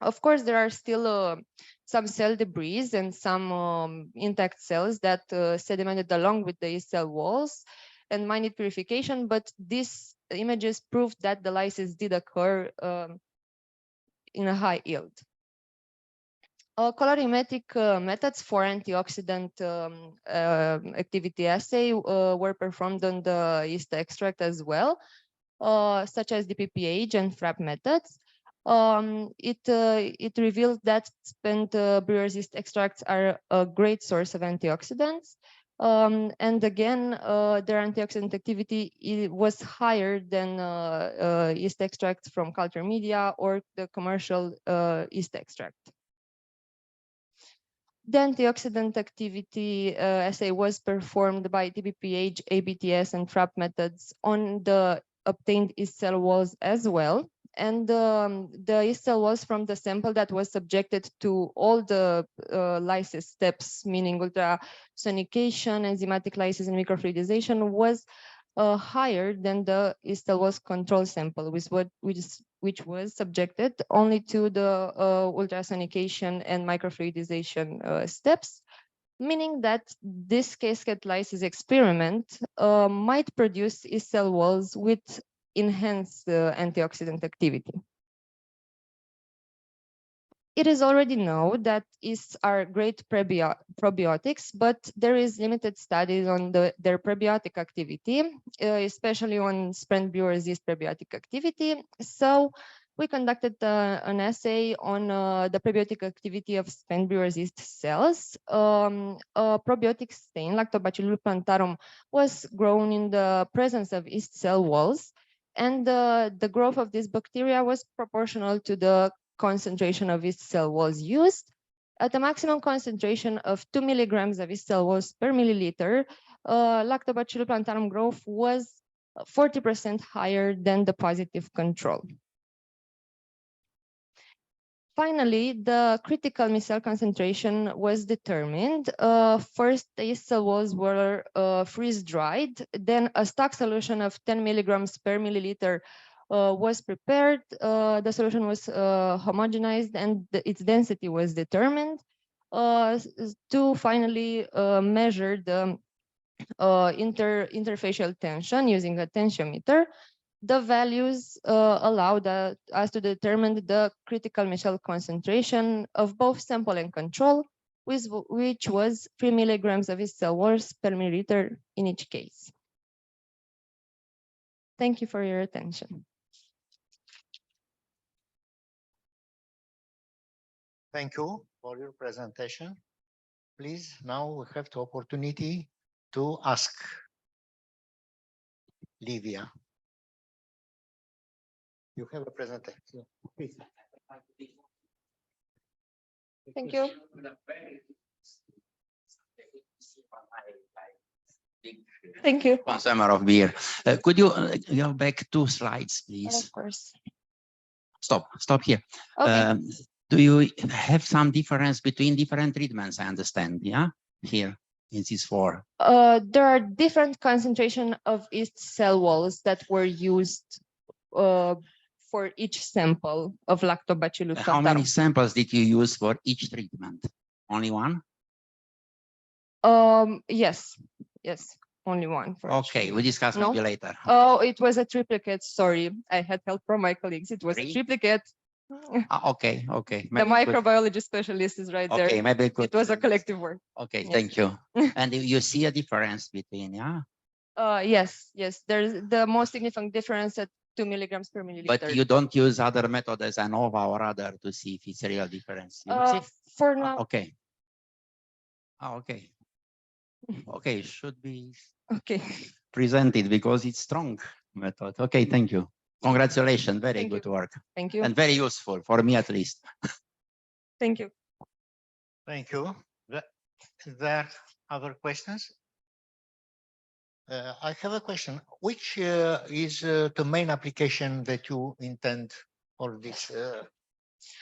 Of course, there are still some cell debris and some intact cells that sedimented along with the yeast cell walls and might need purification, but these images prove that the lysis did occur in a high yield. Colorimetric methods for antioxidant activity assay were performed on the yeast extract as well, such as the PPH and FRAP methods. It revealed that spent brewer's yeast extracts are a great source of antioxidants. And again, their antioxidant activity was higher than yeast extracts from culture media or the commercial yeast extract. The antioxidant activity assay was performed by TBPH, ABTS, and trap methods on the obtained yeast cell walls as well. And the yeast cell walls from the sample that was subjected to all the lysis steps, meaning ultrasonication, enzymatic lysis, and microfluidization, was higher than the yeast cell walls control sample, which was subjected only to the ultrasonication and microfluidization steps, meaning that this cascade lysis experiment might produce yeast cell walls with enhanced antioxidant activity. It is already known that yeasts are great probiotics, but there is limited studies on their prebiotic activity, especially on spent brewer's yeast prebiotic activity. So we conducted an assay on the prebiotic activity of spent brewer's yeast cells. A probiotic stain, Lactobacillus plantarum, was grown in the presence of yeast cell walls, and the growth of this bacteria was proportional to the concentration of yeast cell walls used. At a maximum concentration of 2 milligrams of yeast cell walls per milliliter, Lactobacillus plantarum growth was 40% higher than the positive control. Finally, the critical micelle concentration was determined. First, the yeast cell walls were freeze-dried. Then a stock solution of 10 milligrams per milliliter was prepared. The solution was homogenized and its density was determined to finally measure the interfacial tension using a tensiometer. The values allowed us to determine the critical micelle concentration of both sample and control, which was 3 milligrams of yeast cell walls per milliliter in each case. Thank you for your attention. Thank you for your presentation. Please, now we have the opportunity to ask Livia. You have a presentation. Please. Thank you. Thank you. Consumer of beer. Could you go back 2 slides, please? Of course. Stop here. Okay. Do you have some difference between different treatments? I understand, yeah, here in these 4. There are different concentration of yeast cell walls that were used for each sample of Lactobacillus plantarum. How many samples did you use for each treatment? Only 1? Yes, only 1. Okay, we discuss maybe later. Oh, it was a triplicate. Sorry, I had help from my colleagues. It was 3? a triplicate. Okay. The microbiology specialist is right there. Okay, maybe it was a collective work. Okay, Yes. Thank you. And you see a difference between, yeah? Yes. There's the most significant difference at 2 milligrams per milliliter. But you don't use other methods as ANOVA or other to see if it's a real difference. For now. Okay. Okay. Okay, should be presented because it's strong method. Okay, thank you. Congratulations, very good work. Thank you. And very useful for me at least. Thank you. Thank you. Is there other questions? I have a question. Which is the main application that you intend for this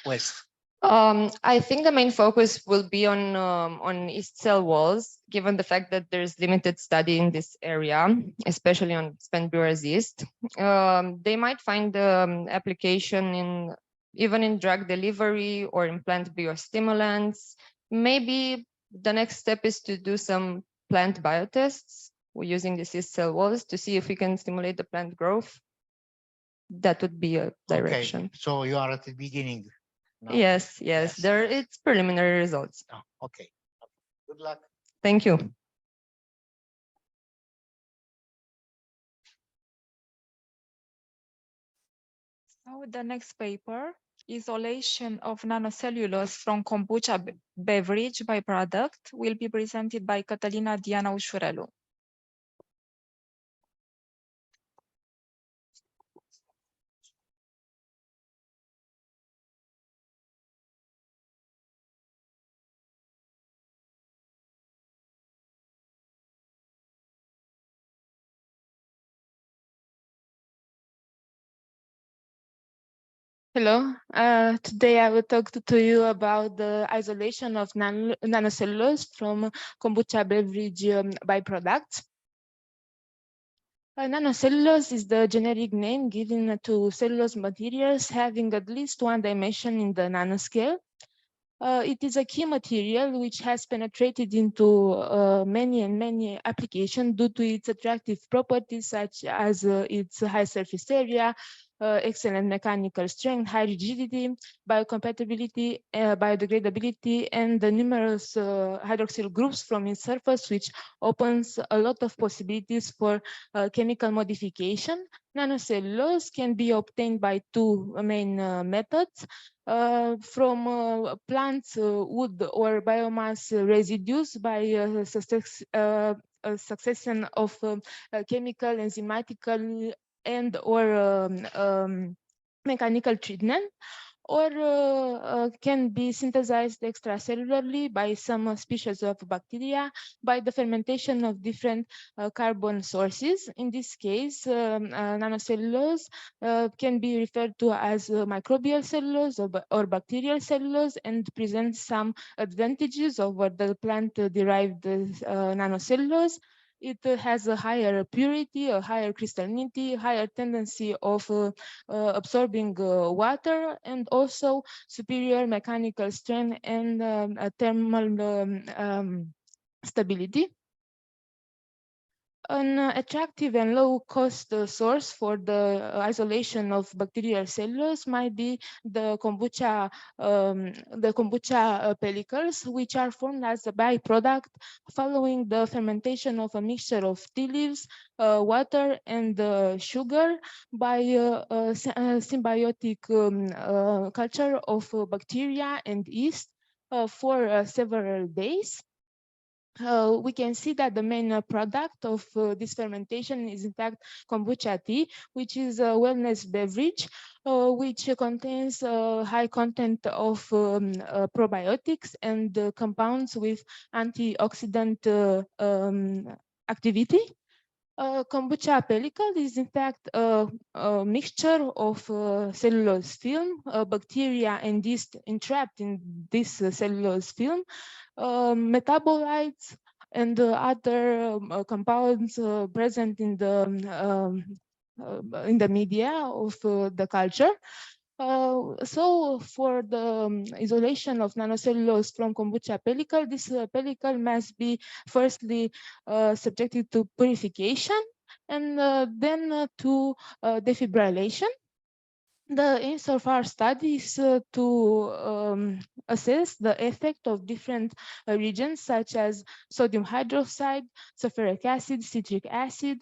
quest? I think the main focus will be on yeast cell walls, given the fact that there's limited study in this area, especially on spent brewer's yeast. They might find application even in drug delivery or in plant biostimulants. Maybe the next step is to do some plant biotests using the yeast cell walls to see if we can stimulate the plant growth. That would be a direction. Okay. So you are at the beginning. No? Yes. There it's preliminary results. Oh, okay. Good luck. Thank you. So the next paper Isolation of nanocellulose from kombucha beverage byproduct will be presented by Catalina Diana Ușurelu. Hello, today I will talk to you about the isolation of nanocellulose from kombucha beverage byproducts. Nanocellulose is the generic name given to cellulose materials having at least one dimension in the nanoscale. It is a key material which has penetrated into many applications due to its attractive properties, such as its high surface area, excellent mechanical strength, high rigidity, biocompatibility, biodegradability, and the numerous hydroxyl groups from its surface, which opens a lot of possibilities for chemical modification. Nanocellulose can be obtained by two main methods. From plants, wood, or biomass residues by a succession of chemical, enzymatical, and or mechanical treatment, or can be synthesized extracellularly by some species of bacteria by the fermentation of different carbon sources. In this case, nanocellulose can be referred to as microbial cellulose or bacterial cellulose, and presents some advantages over the plant-derived nanocellulose. It has a higher purity, a higher crystallinity, higher tendency of absorbing water, and also superior mechanical strength and thermal stability. An attractive and low-cost source for the isolation of bacterial cellulose might be the kombucha pellicles, which are formed as a byproduct following the fermentation of a mixture of tea leaves, water, and sugar by symbiotic culture of bacteria and yeast for several days. We can see that the main product of this fermentation is in fact kombucha tea, which is a wellness beverage, which contains high content of probiotics and compounds with antioxidant activity. Kombucha pellicle is in fact a mixture of cellulose film, bacteria and yeast entrapped in this cellulose film, metabolites and other compounds present in the media of the culture. So for the isolation of nanocellulose from kombucha pellicle, this pellicle must be firstly subjected to purification and then to defibrillation. The aim of our study is to assess the effect of different reagents such as sodium hydroxide, sulfuric acid, citric acid,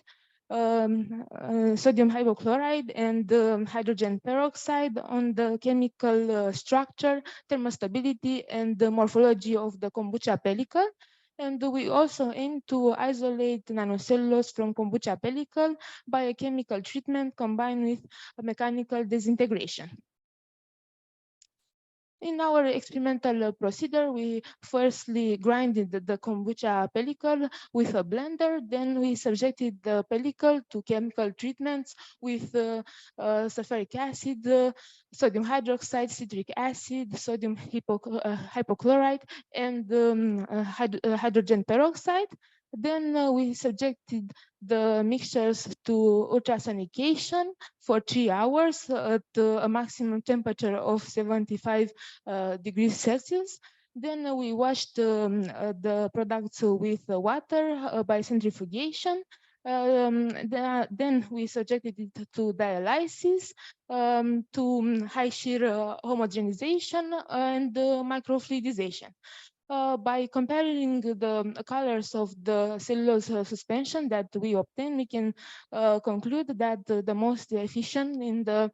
sodium hypochlorite, and hydrogen peroxide on the chemical structure, thermostability, and the morphology of the kombucha pellicle. And we also aim to isolate nanocellulose from kombucha pellicle by a chemical treatment combined with a mechanical disintegration. In our experimental procedure, we firstly grinded the kombucha pellicle with a blender. Then we subjected the pellicle to chemical treatments with sulfuric acid, sodium hydroxide, citric acid, sodium hypochlorite, and hydrogen peroxide. Then we subjected the mixtures to ultrasonication for 3 hours at a maximum temperature of 75 degrees Celsius. Then we washed the products with water by centrifugation. Then we subjected it to dialysis, to high shear homogenization, and microfluidization. By comparing the colors of the cellulose suspension that we obtain, we can conclude that the most efficient in the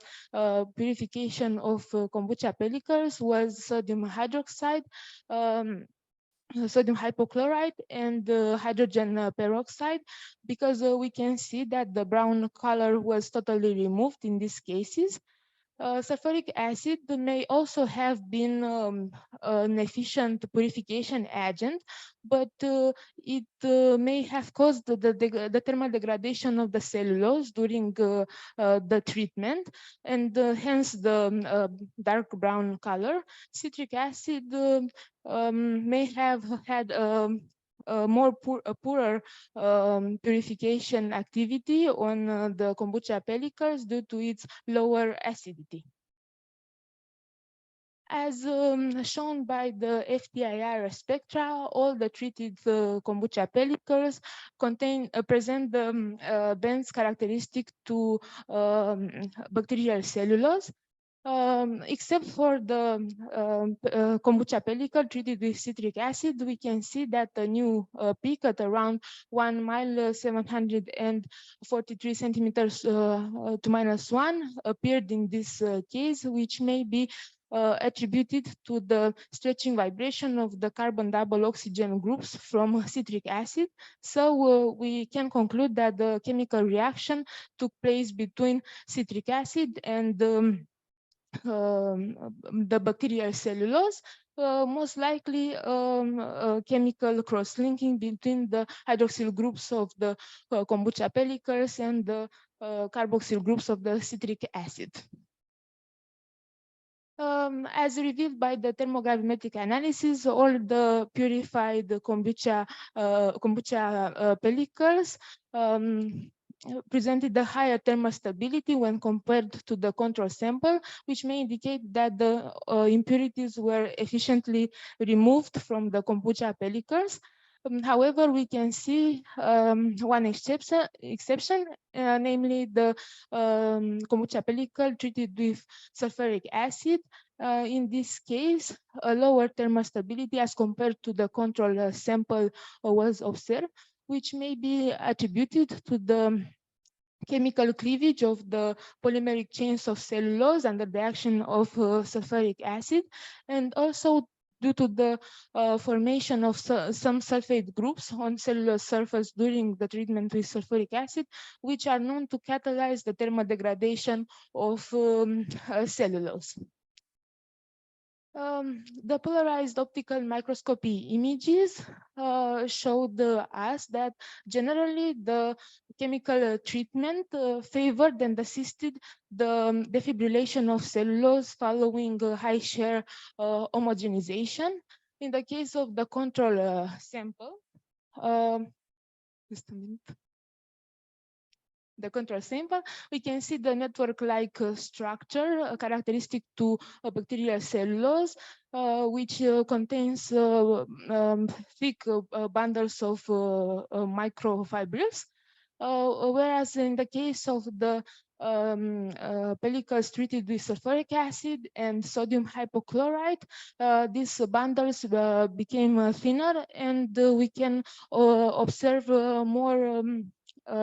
purification of kombucha pellicles was sodium hydroxide, sodium hypochlorite, and hydrogen peroxide, because we can see that the brown color was totally removed in these cases. Sulfuric acid may also have been an efficient purification agent, but it may have caused the thermal degradation of the cellulose during the treatment, and hence the dark brown color. Citric acid may have had poorer purification activity on the kombucha pellicles due to its lower acidity. As shown by the FTIR spectra, all the treated kombucha pellicles present the bands characteristic to bacterial cellulose. Except for the kombucha pellicle treated with citric acid, we can see that the new peak at around 1 mile 743 centimeters to -1 appeared in this case, which may be attributed to the stretching vibration of the carbon double oxygen groups from citric acid. So we can conclude that the chemical reaction took place between citric acid and the bacterial cellulose, most likely chemical cross-linking between the hydroxyl groups of the kombucha pellicles and the carboxyl groups of the citric acid. As revealed by the thermogravimetric analysis, all the purified kombucha pellicles presented the higher thermal stability when compared to the control sample, which may indicate that the impurities were efficiently removed from the kombucha pellicles. However, we can see one exception, namely the kombucha pellicle treated with sulfuric acid. In this case, a lower thermal stability as compared to the control sample was observed, which may be attributed to the chemical cleavage of the polymeric chains of cellulose under the action of sulfuric acid, and also due to the formation of some sulfate groups on cellulose surface during the treatment with sulfuric acid, which are known to catalyze the thermal degradation of cellulose. The polarized optical microscopy images showed us that generally the chemical treatment favored and assisted the defibrillation of cellulose following high shear homogenization. In the case of the control sample, just a minute. The control sample, we can see the network-like structure characteristic to bacterial cellulose, which contains thick bundles of microfibrils, whereas in the case of the pellicles treated with sulfuric acid and sodium hypochlorite, these bundles became thinner, and we can observe more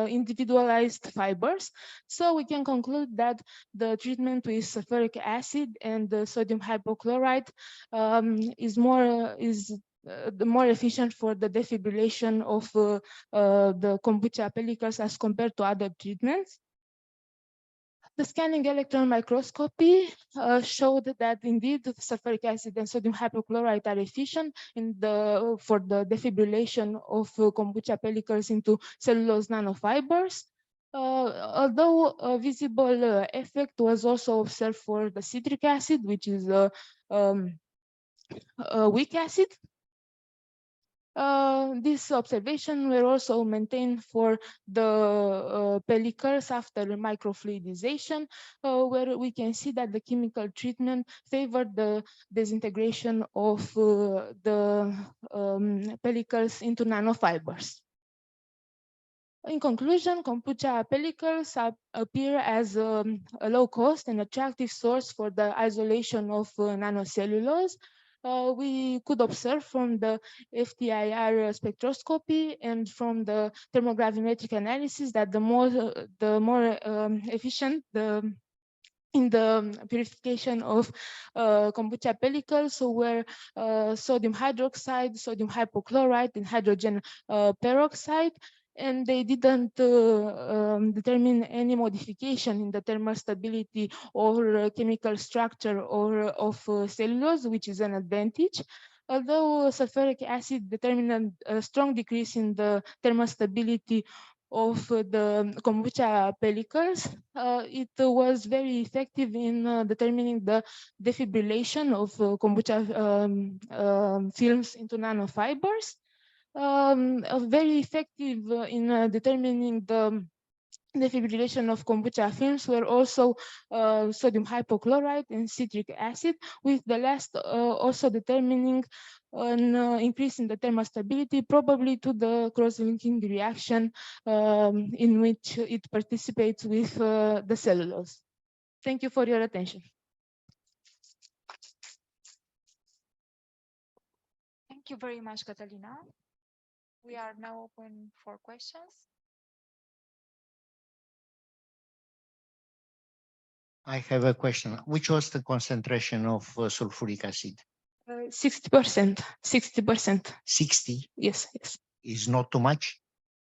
individualized fibers. So we can conclude that the treatment with sulfuric acid and the sodium hypochlorite is more efficient for the defibrillation of the kombucha pellicles as compared to other treatments. The scanning electron microscopy showed that indeed sulfuric acid and sodium hypochlorite are efficient for the defibrillation of kombucha pellicles into cellulose nanofibers. Although a visible effect was also observed for the citric acid, which is a weak acid. These observations were also maintained for the pellicles after microfluidization, where we can see that the chemical treatment favored the disintegration of the pellicles into nanofibers. In conclusion, kombucha pellicles appear as a low-cost and attractive source for the isolation of nanocellulose. we could observe from the FTIR spectroscopy and from the thermogravimetric analysis that the more efficient in the purification of kombucha pellicles, so where sodium hydroxide, sodium hypochlorite, and hydrogen peroxide, and they didn't determine any modification in the thermal stability or chemical structure or of cellulose, which is an advantage. Although sulfuric acid determined a strong decrease in the thermal stability of the kombucha pellicles, it was very effective in determining the defibrillation of kombucha films into nanofibers. Very effective in determining the defibrillation of kombucha films were also sodium hypochlorite and citric acid, with the last also determining an increase in the thermal stability, probably to the cross-linking reaction in which it participates with the cellulose. Thank you for your attention. Thank you very much, Catalina. We are now open for questions. I have a question. Which was the concentration of sulfuric acid? 60%. 60%. 60? Yes, yes. Is not too much?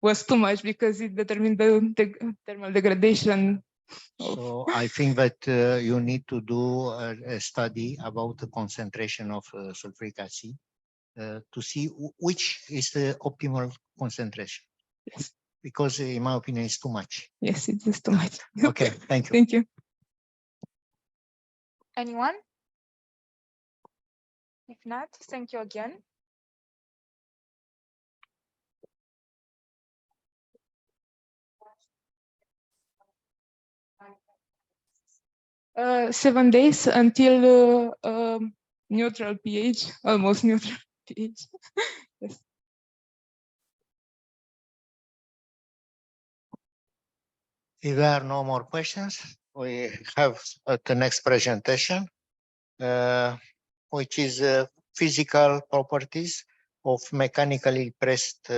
Was too much because it determined the thermal degradation. So I think that you need to do a study about the concentration of sulfuric acid to see which is the optimal concentration. Yes. Because in my opinion, it's too much. Yes, it is too much. Okay, thank you. Thank you. Anyone? If not, thank you again. Uh, 7 days until neutral pH, almost neutral pH. Yes. If there are no more questions, we have the next presentation, which is physical properties of mechanically pressed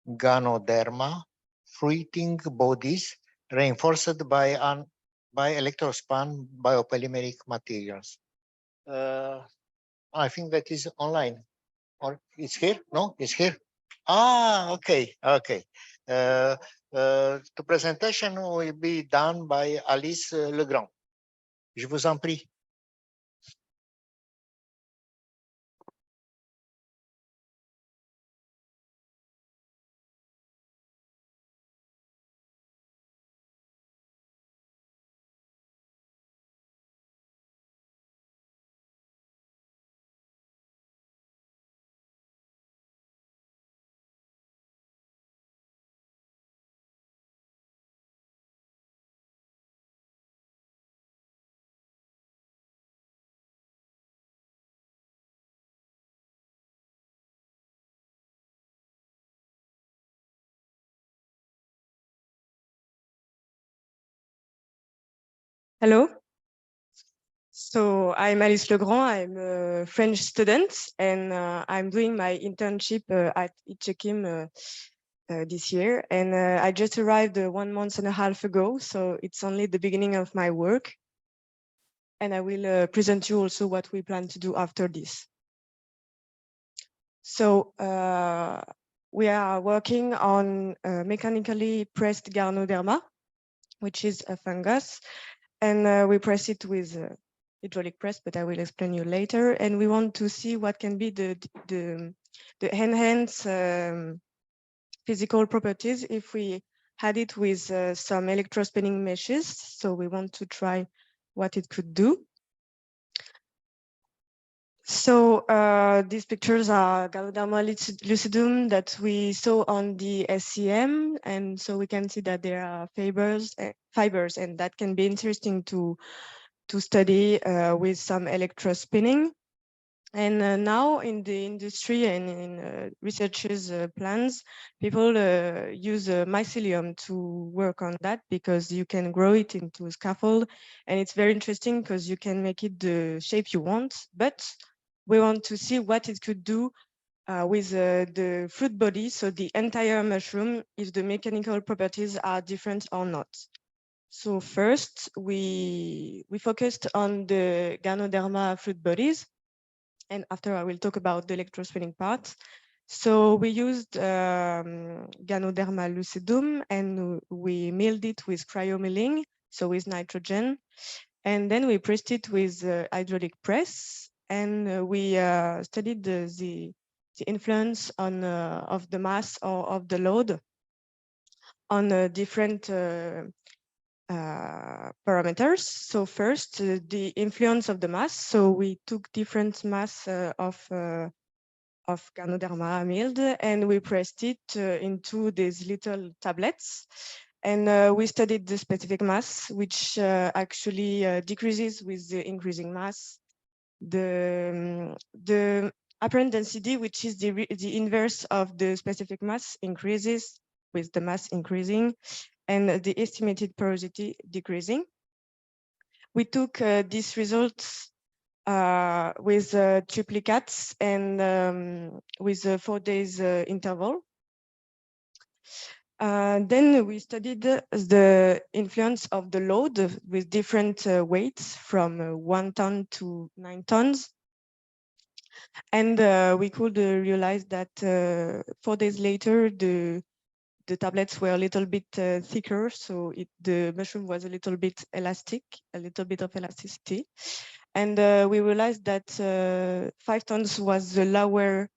ganoderma, fruiting bodies reinforced by electrospan biopolymeric materials. I think that is online. Or it's here? No, it's here. Ah, okay, okay. The presentation will be done by Alice Legrand. Je vous en prie. Hello. So I'm Alice Legrand. I'm a French student, and I'm doing my internship at NeXT-Chem this year. And I just arrived 1 month and a half ago, so it's only the beginning of my work. And I will present you also what we plan to do after this. So we are working on mechanically pressed Ganoderma, which is a fungus. And we press it with hydraulic press, but I will explain you later. And we want to see what can be the enhanced physical properties if we had it with some electrospinning meshes. So we want to try what it could do. So these pictures are Ganoderma lucidum that we saw on the SCM, and so we can see that there are fibers, and that can be interesting to study with some electrospinning. And now in the industry and in researchers' plans, people use mycelium to work on that because you can grow it into a scaffold, and it's very interesting because you can make it the shape you want, but we want to see what it could do with the fruit body, so the entire mushroom, if the mechanical properties are different or not. So first, we focused on the Ganoderma fruit bodies, and after I will talk about the electrospinning part. So we used Ganoderma lucidum, and we milled it with cryomilling, so with nitrogen, and then we pressed it with hydraulic press, and we studied the influence on of the mass or of the load on different parameters. So first, the influence of the mass. So we took different mass of Ganoderma milled, and we pressed it into these little tablets. And we studied the specific mass, which actually decreases with the increasing mass. The apparent density, which is the inverse of the specific mass, increases with the mass increasing, and the estimated porosity decreasing. We took these results with triplicates and with a 4 days interval. Then we studied the influence of the load with different weights from 1 ton to 9 tons. And we could realize that 4 days later, the tablets were a little bit thicker, so the mushroom was a little bit elastic, a little bit of elasticity. And we realized that 5 tons was the lower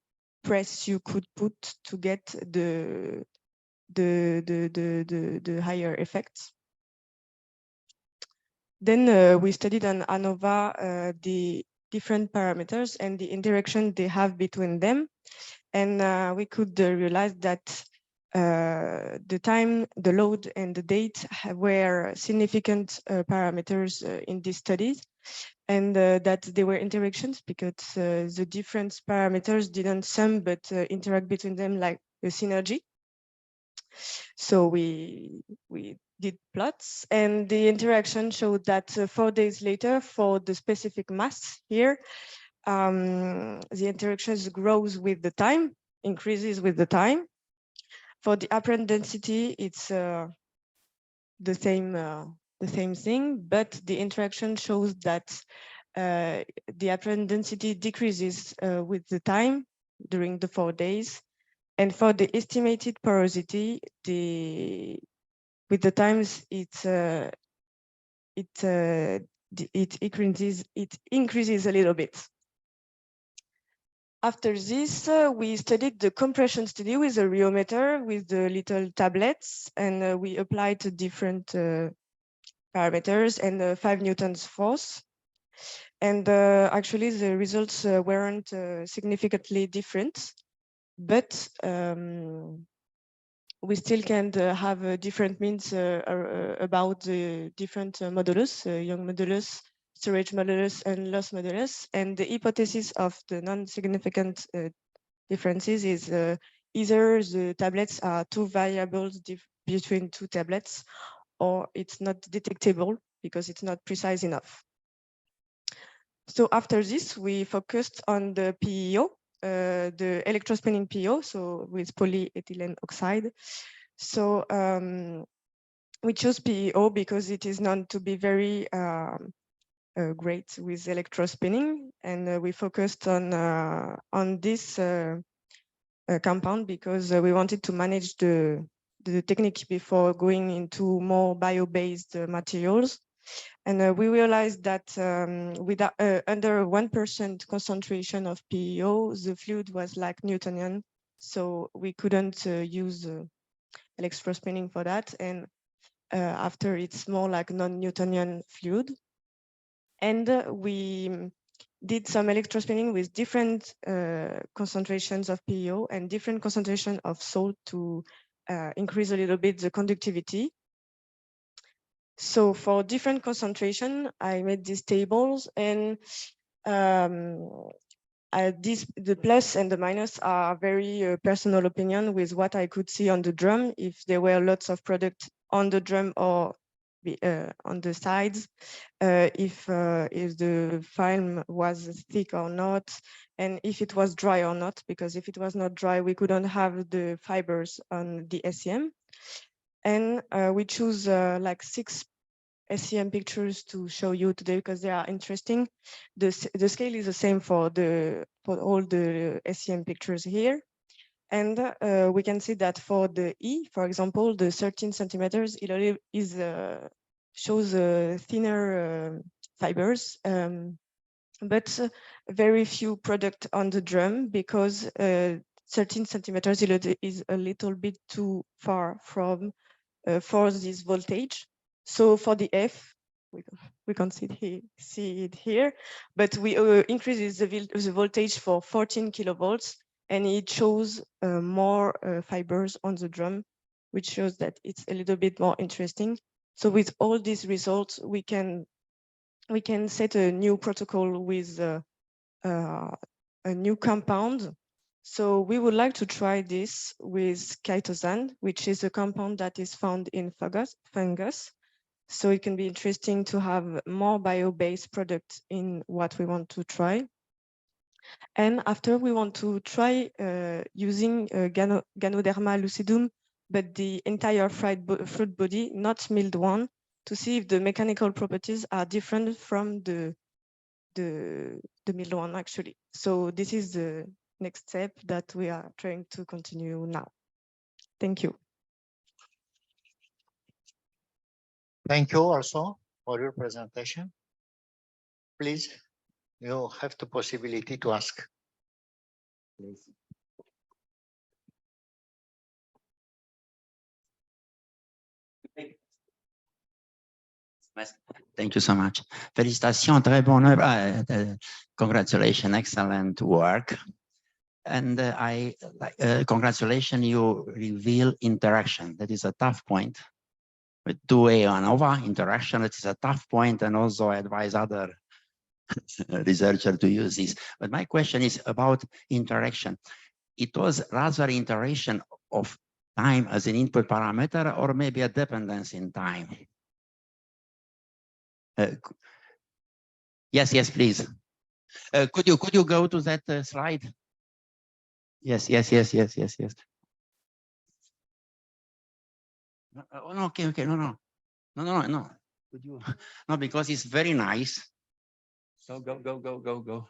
press you could put to get the higher effects. Then we studied on ANOVA the different parameters and the interaction they have between them. And we could realize that the time, the load, and the date were significant parameters in these studies, and that they were interactions because the different parameters didn't sum but interact between them like a synergy. So we did plots, and the interaction showed that 4 days later, for the specific mass here, the interactions grows with the time, increases with the time. For the apparent density, it's the same thing, but the interaction shows that the apparent density decreases with the time during the 4 days. And for the estimated porosity, with the times, it increases a little bit. After this, we studied the compression study with a rheometer with the little tablets, and we applied different parameters and 5 newtons force. And actually, the results weren't significantly different, but we still can have different means about the different modulus, Young modulus, storage modulus, and loss modulus. And the hypothesis of the non-significant differences is either the tablets are two variables between two tablets, or it's not detectable because it's not precise enough. So after this, we focused on the PEO, the electrospinning PEO, so with polyethylene oxide. So we chose PEO because it is known to be very great with electrospinning, and we focused on this compound because we wanted to manage the technique before going into more bio-based materials. And we realized that without under 1% concentration of PEO, the fluid was like Newtonian, so we couldn't use electrospinning for that. And after, it's more like non-Newtonian fluid. And we did some electrospinning with different concentrations of PEO and different concentration of salt to increase a little bit the conductivity. So for different concentration, I made these tables, and the plus and the minus are very personal opinion with what I could see on the drum, if there were lots of product on the drum or on the sides, if the film was thick or not, and if it was dry or not, because if it was not dry, we couldn't have the fibers on the SEM. And we choose like 6 SEM pictures to show you today because they are interesting. The scale is the same for all the SEM pictures here. And we can see that for the E, for example, the 13 centimeters, it shows thinner fibers, but very few product on the drum because 13 centimeters is a little bit too far from for this voltage. So for the F, we can't see it here, but we increase the voltage for 14 kilovolts, and it shows more fibers on the drum, which shows that it's a little bit more interesting. So with all these results, we can set a new protocol with a new compound. So we would like to try this with chitosan, which is a compound that is found in fungus. So it can be interesting to have more bio-based products in what we want to try. And after we want to try using Ganoderma lucidum, but the entire fruit body, not milled one, to see if the mechanical properties are different from the milled one actually. So this is the next step that we are trying to continue now. Thank you. Thank you also for your presentation. Please, you have the possibility to ask. Please. Thank you so much. Félicitations, très bonne œuvre. Congratulations, excellent work. And congratulations, you reveal interaction. That is a tough point. With 2A ANOVA interaction, it is a tough point, and also I advise other researchers to use this. But my question is about interaction. It was rather interaction of time as an input parameter, or maybe a dependence in time? Yes, please. Could you go to that slide? Yes. No, okay, no. Could you? No, because it's very nice. So go.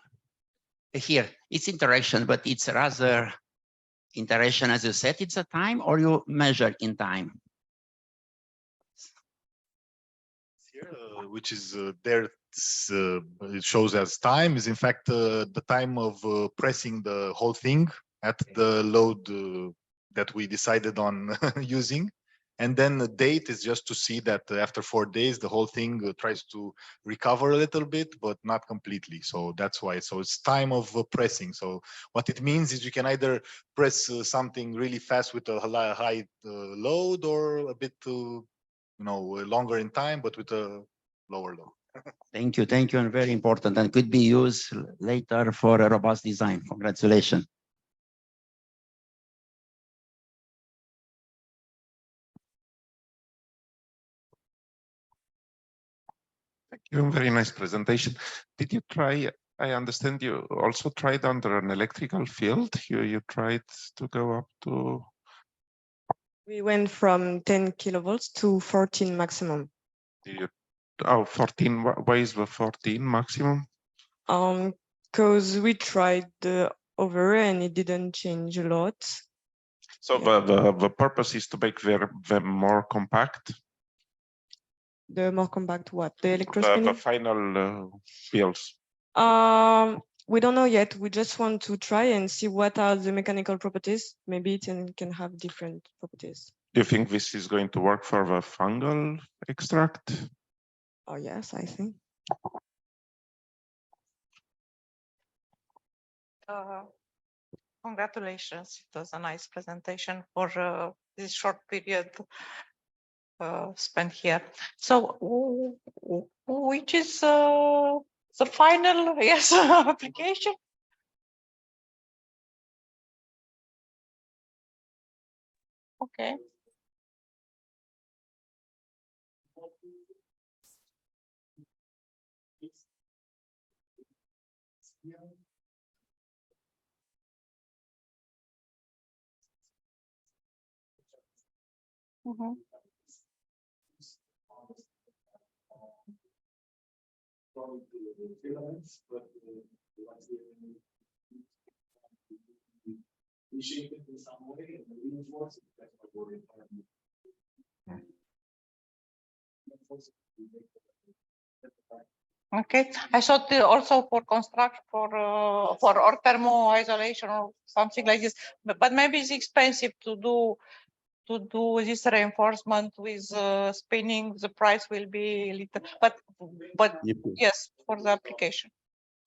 Here, it's interaction, but it's rather interaction, as you said, it's a time, or you measure in time? Here, which is there, it shows as time, is in fact the time of pressing the whole thing at the load that we decided on using. And then the date is just to see that after 4 days, the whole thing tries to recover a little bit, but not completely. So that's why. So it's time of pressing. So what it means is you can either press something really fast with a high load, or a bit longer in time, but with a lower load. Thank you, and very important, and could be used later for a robust design. Congratulations. Thank you, very nice presentation. Did you try, I understand you also tried under an electrical field, you tried to go up to? We went from 10 kilovolts to 14 maximum. 14, why is the 14 maximum? Because we tried the over and it didn't change a lot. So yeah. the purpose is to make them more compact? The more compact what? The electrospinning? The final builds. We don't know yet. We just want to try and see what are the mechanical properties. Maybe it can have different properties. Do you think this is going to work for the fungal extract? Oh, yes, I think. Congratulations. It was a nice presentation for this short period spent here. So which is the final application? Okay. Okay, I thought also for construct for or thermo isolation or something like this, but maybe it's expensive to do this reinforcement with spinning. The price will be little, but yes, for the application.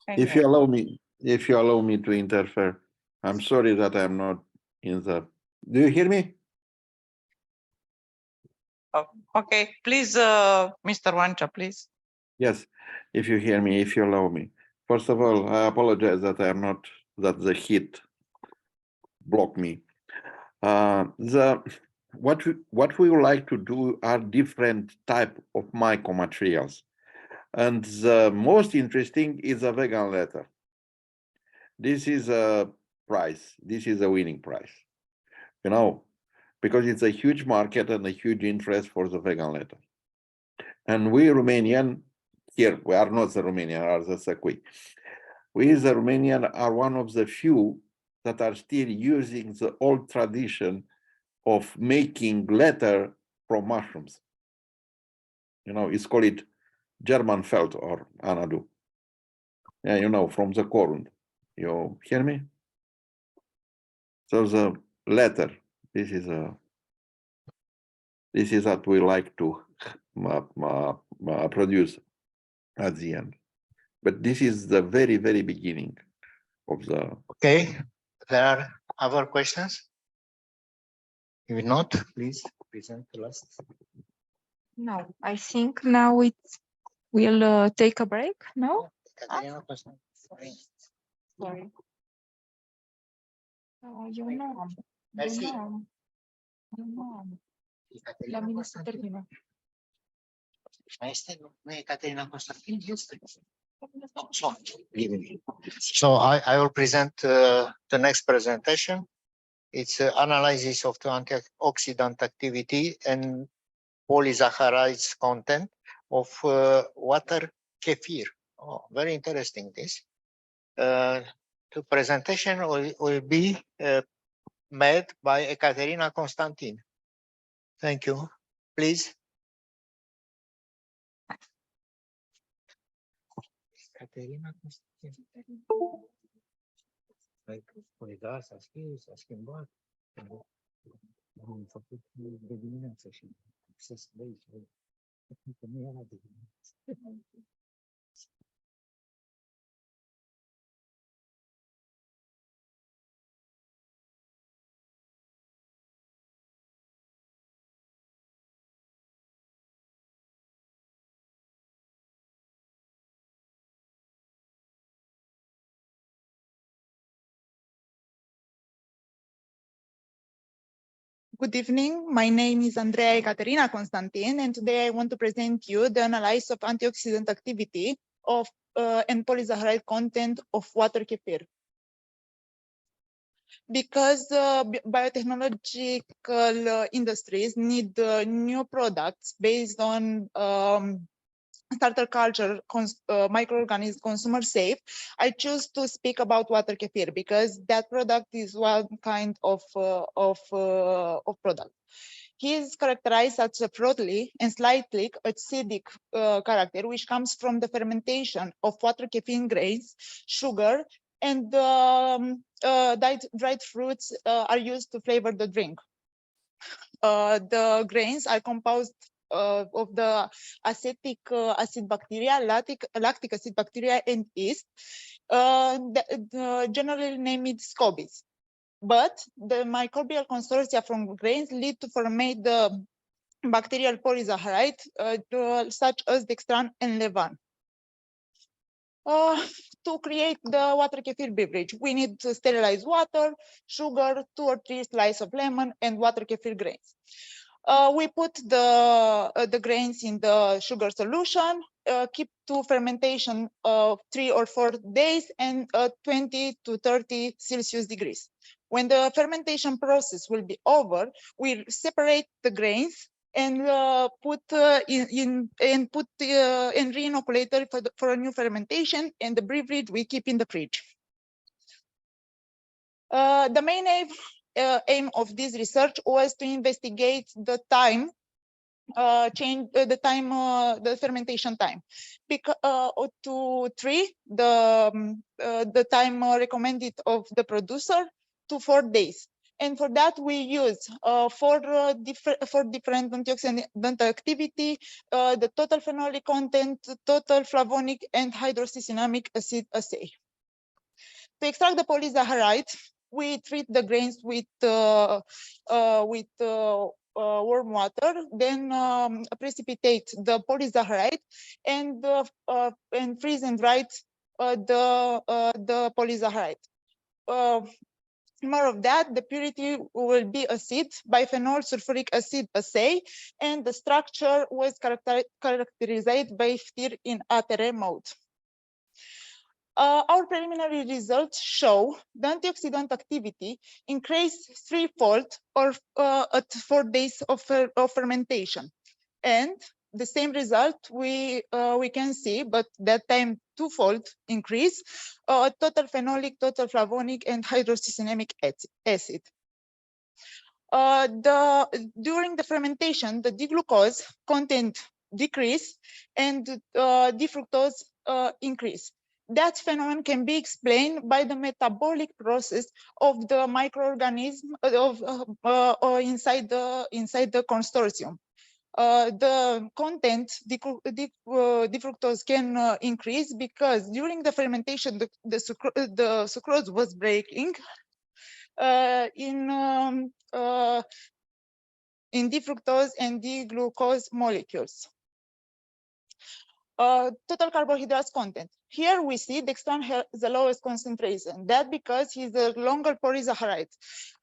Anyway. If you allow me to interfere, I'm sorry that I'm not in the. Do you hear me? Oh, okay, please, Mr. Wancha, please. Yes, if you hear me, if you allow me. First of all, I apologize that I'm not, that the heat blocked me. What we would like to do are different type of micromaterials. And the most interesting is a vegan leather. This is a prize. This is a winning prize, you know, because it's a huge market and a huge interest for the vegan leather. And we Romanian, here, we are not the Romanian, are the Săcui. We, the Romanian, are one of the few that are still using the old tradition of making leather from mushrooms. You know, it's called German felt or anadu. Yeah, you know, from the corn. You hear me? So the leather, this is what we like to produce at the end. But this is the very, very beginning of the. Okay, there are other questions? If not, please present the last. No, I think now we'll take a break. No? Sorry. Sorry. You know. La mine se termină. Mai este, nu e Caterina Constantin? Este. So I will present the next presentation. It's analysis of the antioxidant activity and polysaccharides content of water kefir. Oh, very interesting this. The presentation will be made by Ekaterina Constantin. Thank you. Please. Ekaterina Constantin. Păi da, s-a schimbat. Am făcut de dimineață și acces de aici. Că nu era de dimineață. Good evening. My name is Andrea Ekaterina Constantin, and today I want to present you the analysis of antioxidant activity of and polysaccharide content of water kefir. Because biotechnological industries need new products based on starter culture, microorganism, consumer safe, I choose to speak about water kefir because that product is one kind of product. He is characterized as a frothy and slightly acidic character, which comes from the fermentation of water kefir grains, sugar, and dried fruits are used to flavor the drink. The grains are composed of the acetic acid bacteria, lactic acid bacteria, and yeast. Generally named scobies. But the microbial consortia from grains lead to formate the bacterial polysaccharide, such as dextran and levan. To create the water kefir beverage, we need to sterilize water, sugar, 2 or 3 slices of lemon, and water kefir grains. We put the grains in the sugar solution, keep to fermentation of 3 or 4 days and 20 to 30 Celsius degrees. When the fermentation process will be over, we'll separate the grains and put re-inoculator for a new fermentation, and the beverage we keep in the fridge. The main aim of this research was to investigate the time the fermentation time, because to 3 the time recommended of the producer to 4 days. And for that we use four different antioxidant activity, the total phenolic content, total flavonic and hydrocycinamic acid assay. To extract the polysaccharide, we treat the grains with warm water, then precipitate the polysaccharide and freeze and dry the polysaccharide. More of that, the purity will be acid, biphenol sulfuric acid assay, and the structure was characterized by FTIR in ATR mode. Our preliminary results show the antioxidant activity increased threefold or at 4 days of fermentation, and the same result we can see, but that time twofold increase, total phenolic, total flavonic, and hydrocycinamic acid. During the fermentation, the D-glucose content decrease and D-fructose increase. That phenomenon can be explained by the metabolic process of the microorganism inside the consortium. The content, D-fructose can increase because during the fermentation, the sucrose was breaking in D-fructose and D-glucose molecules. Total carbohydrates content. Here we see dextran has the lowest concentration. That because he's a longer polysaccharide.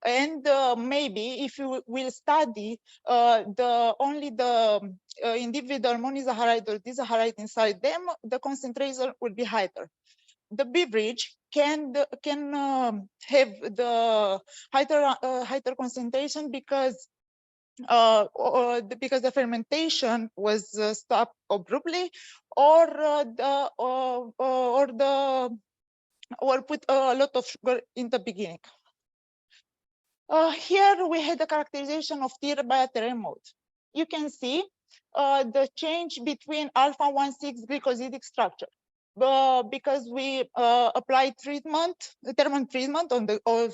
And maybe if you will study only the individual monosaccharide or disaccharide inside them, the concentration will be higher. The beverage can have the higher concentration because the fermentation was stopped abruptly, or put a lot of sugar in the beginning. Here we had the characterization of FTIR by ATR mode. You can see the change between alpha-1,6 glycosidic structure. Because we applied thermal treatment of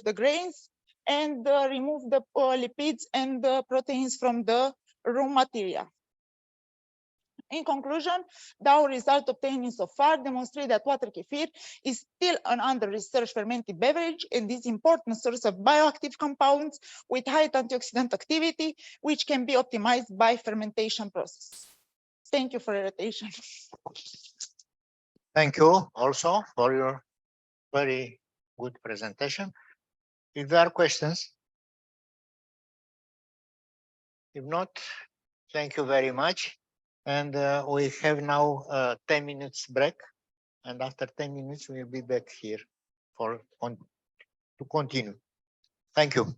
the grains and remove the lipids and the proteins from the raw material. In conclusion, our result obtained so far demonstrate that water kefir is still an under-researched fermented beverage and is important source of bioactive compounds with high antioxidant activity, which can be optimized by fermentation process. Thank you for your attention. Thank you also for your very good presentation. If there are questions, if not, thank you very much. And we have now a 10 minutes break. And after 10 minutes, we'll be back here to continue. Thank you.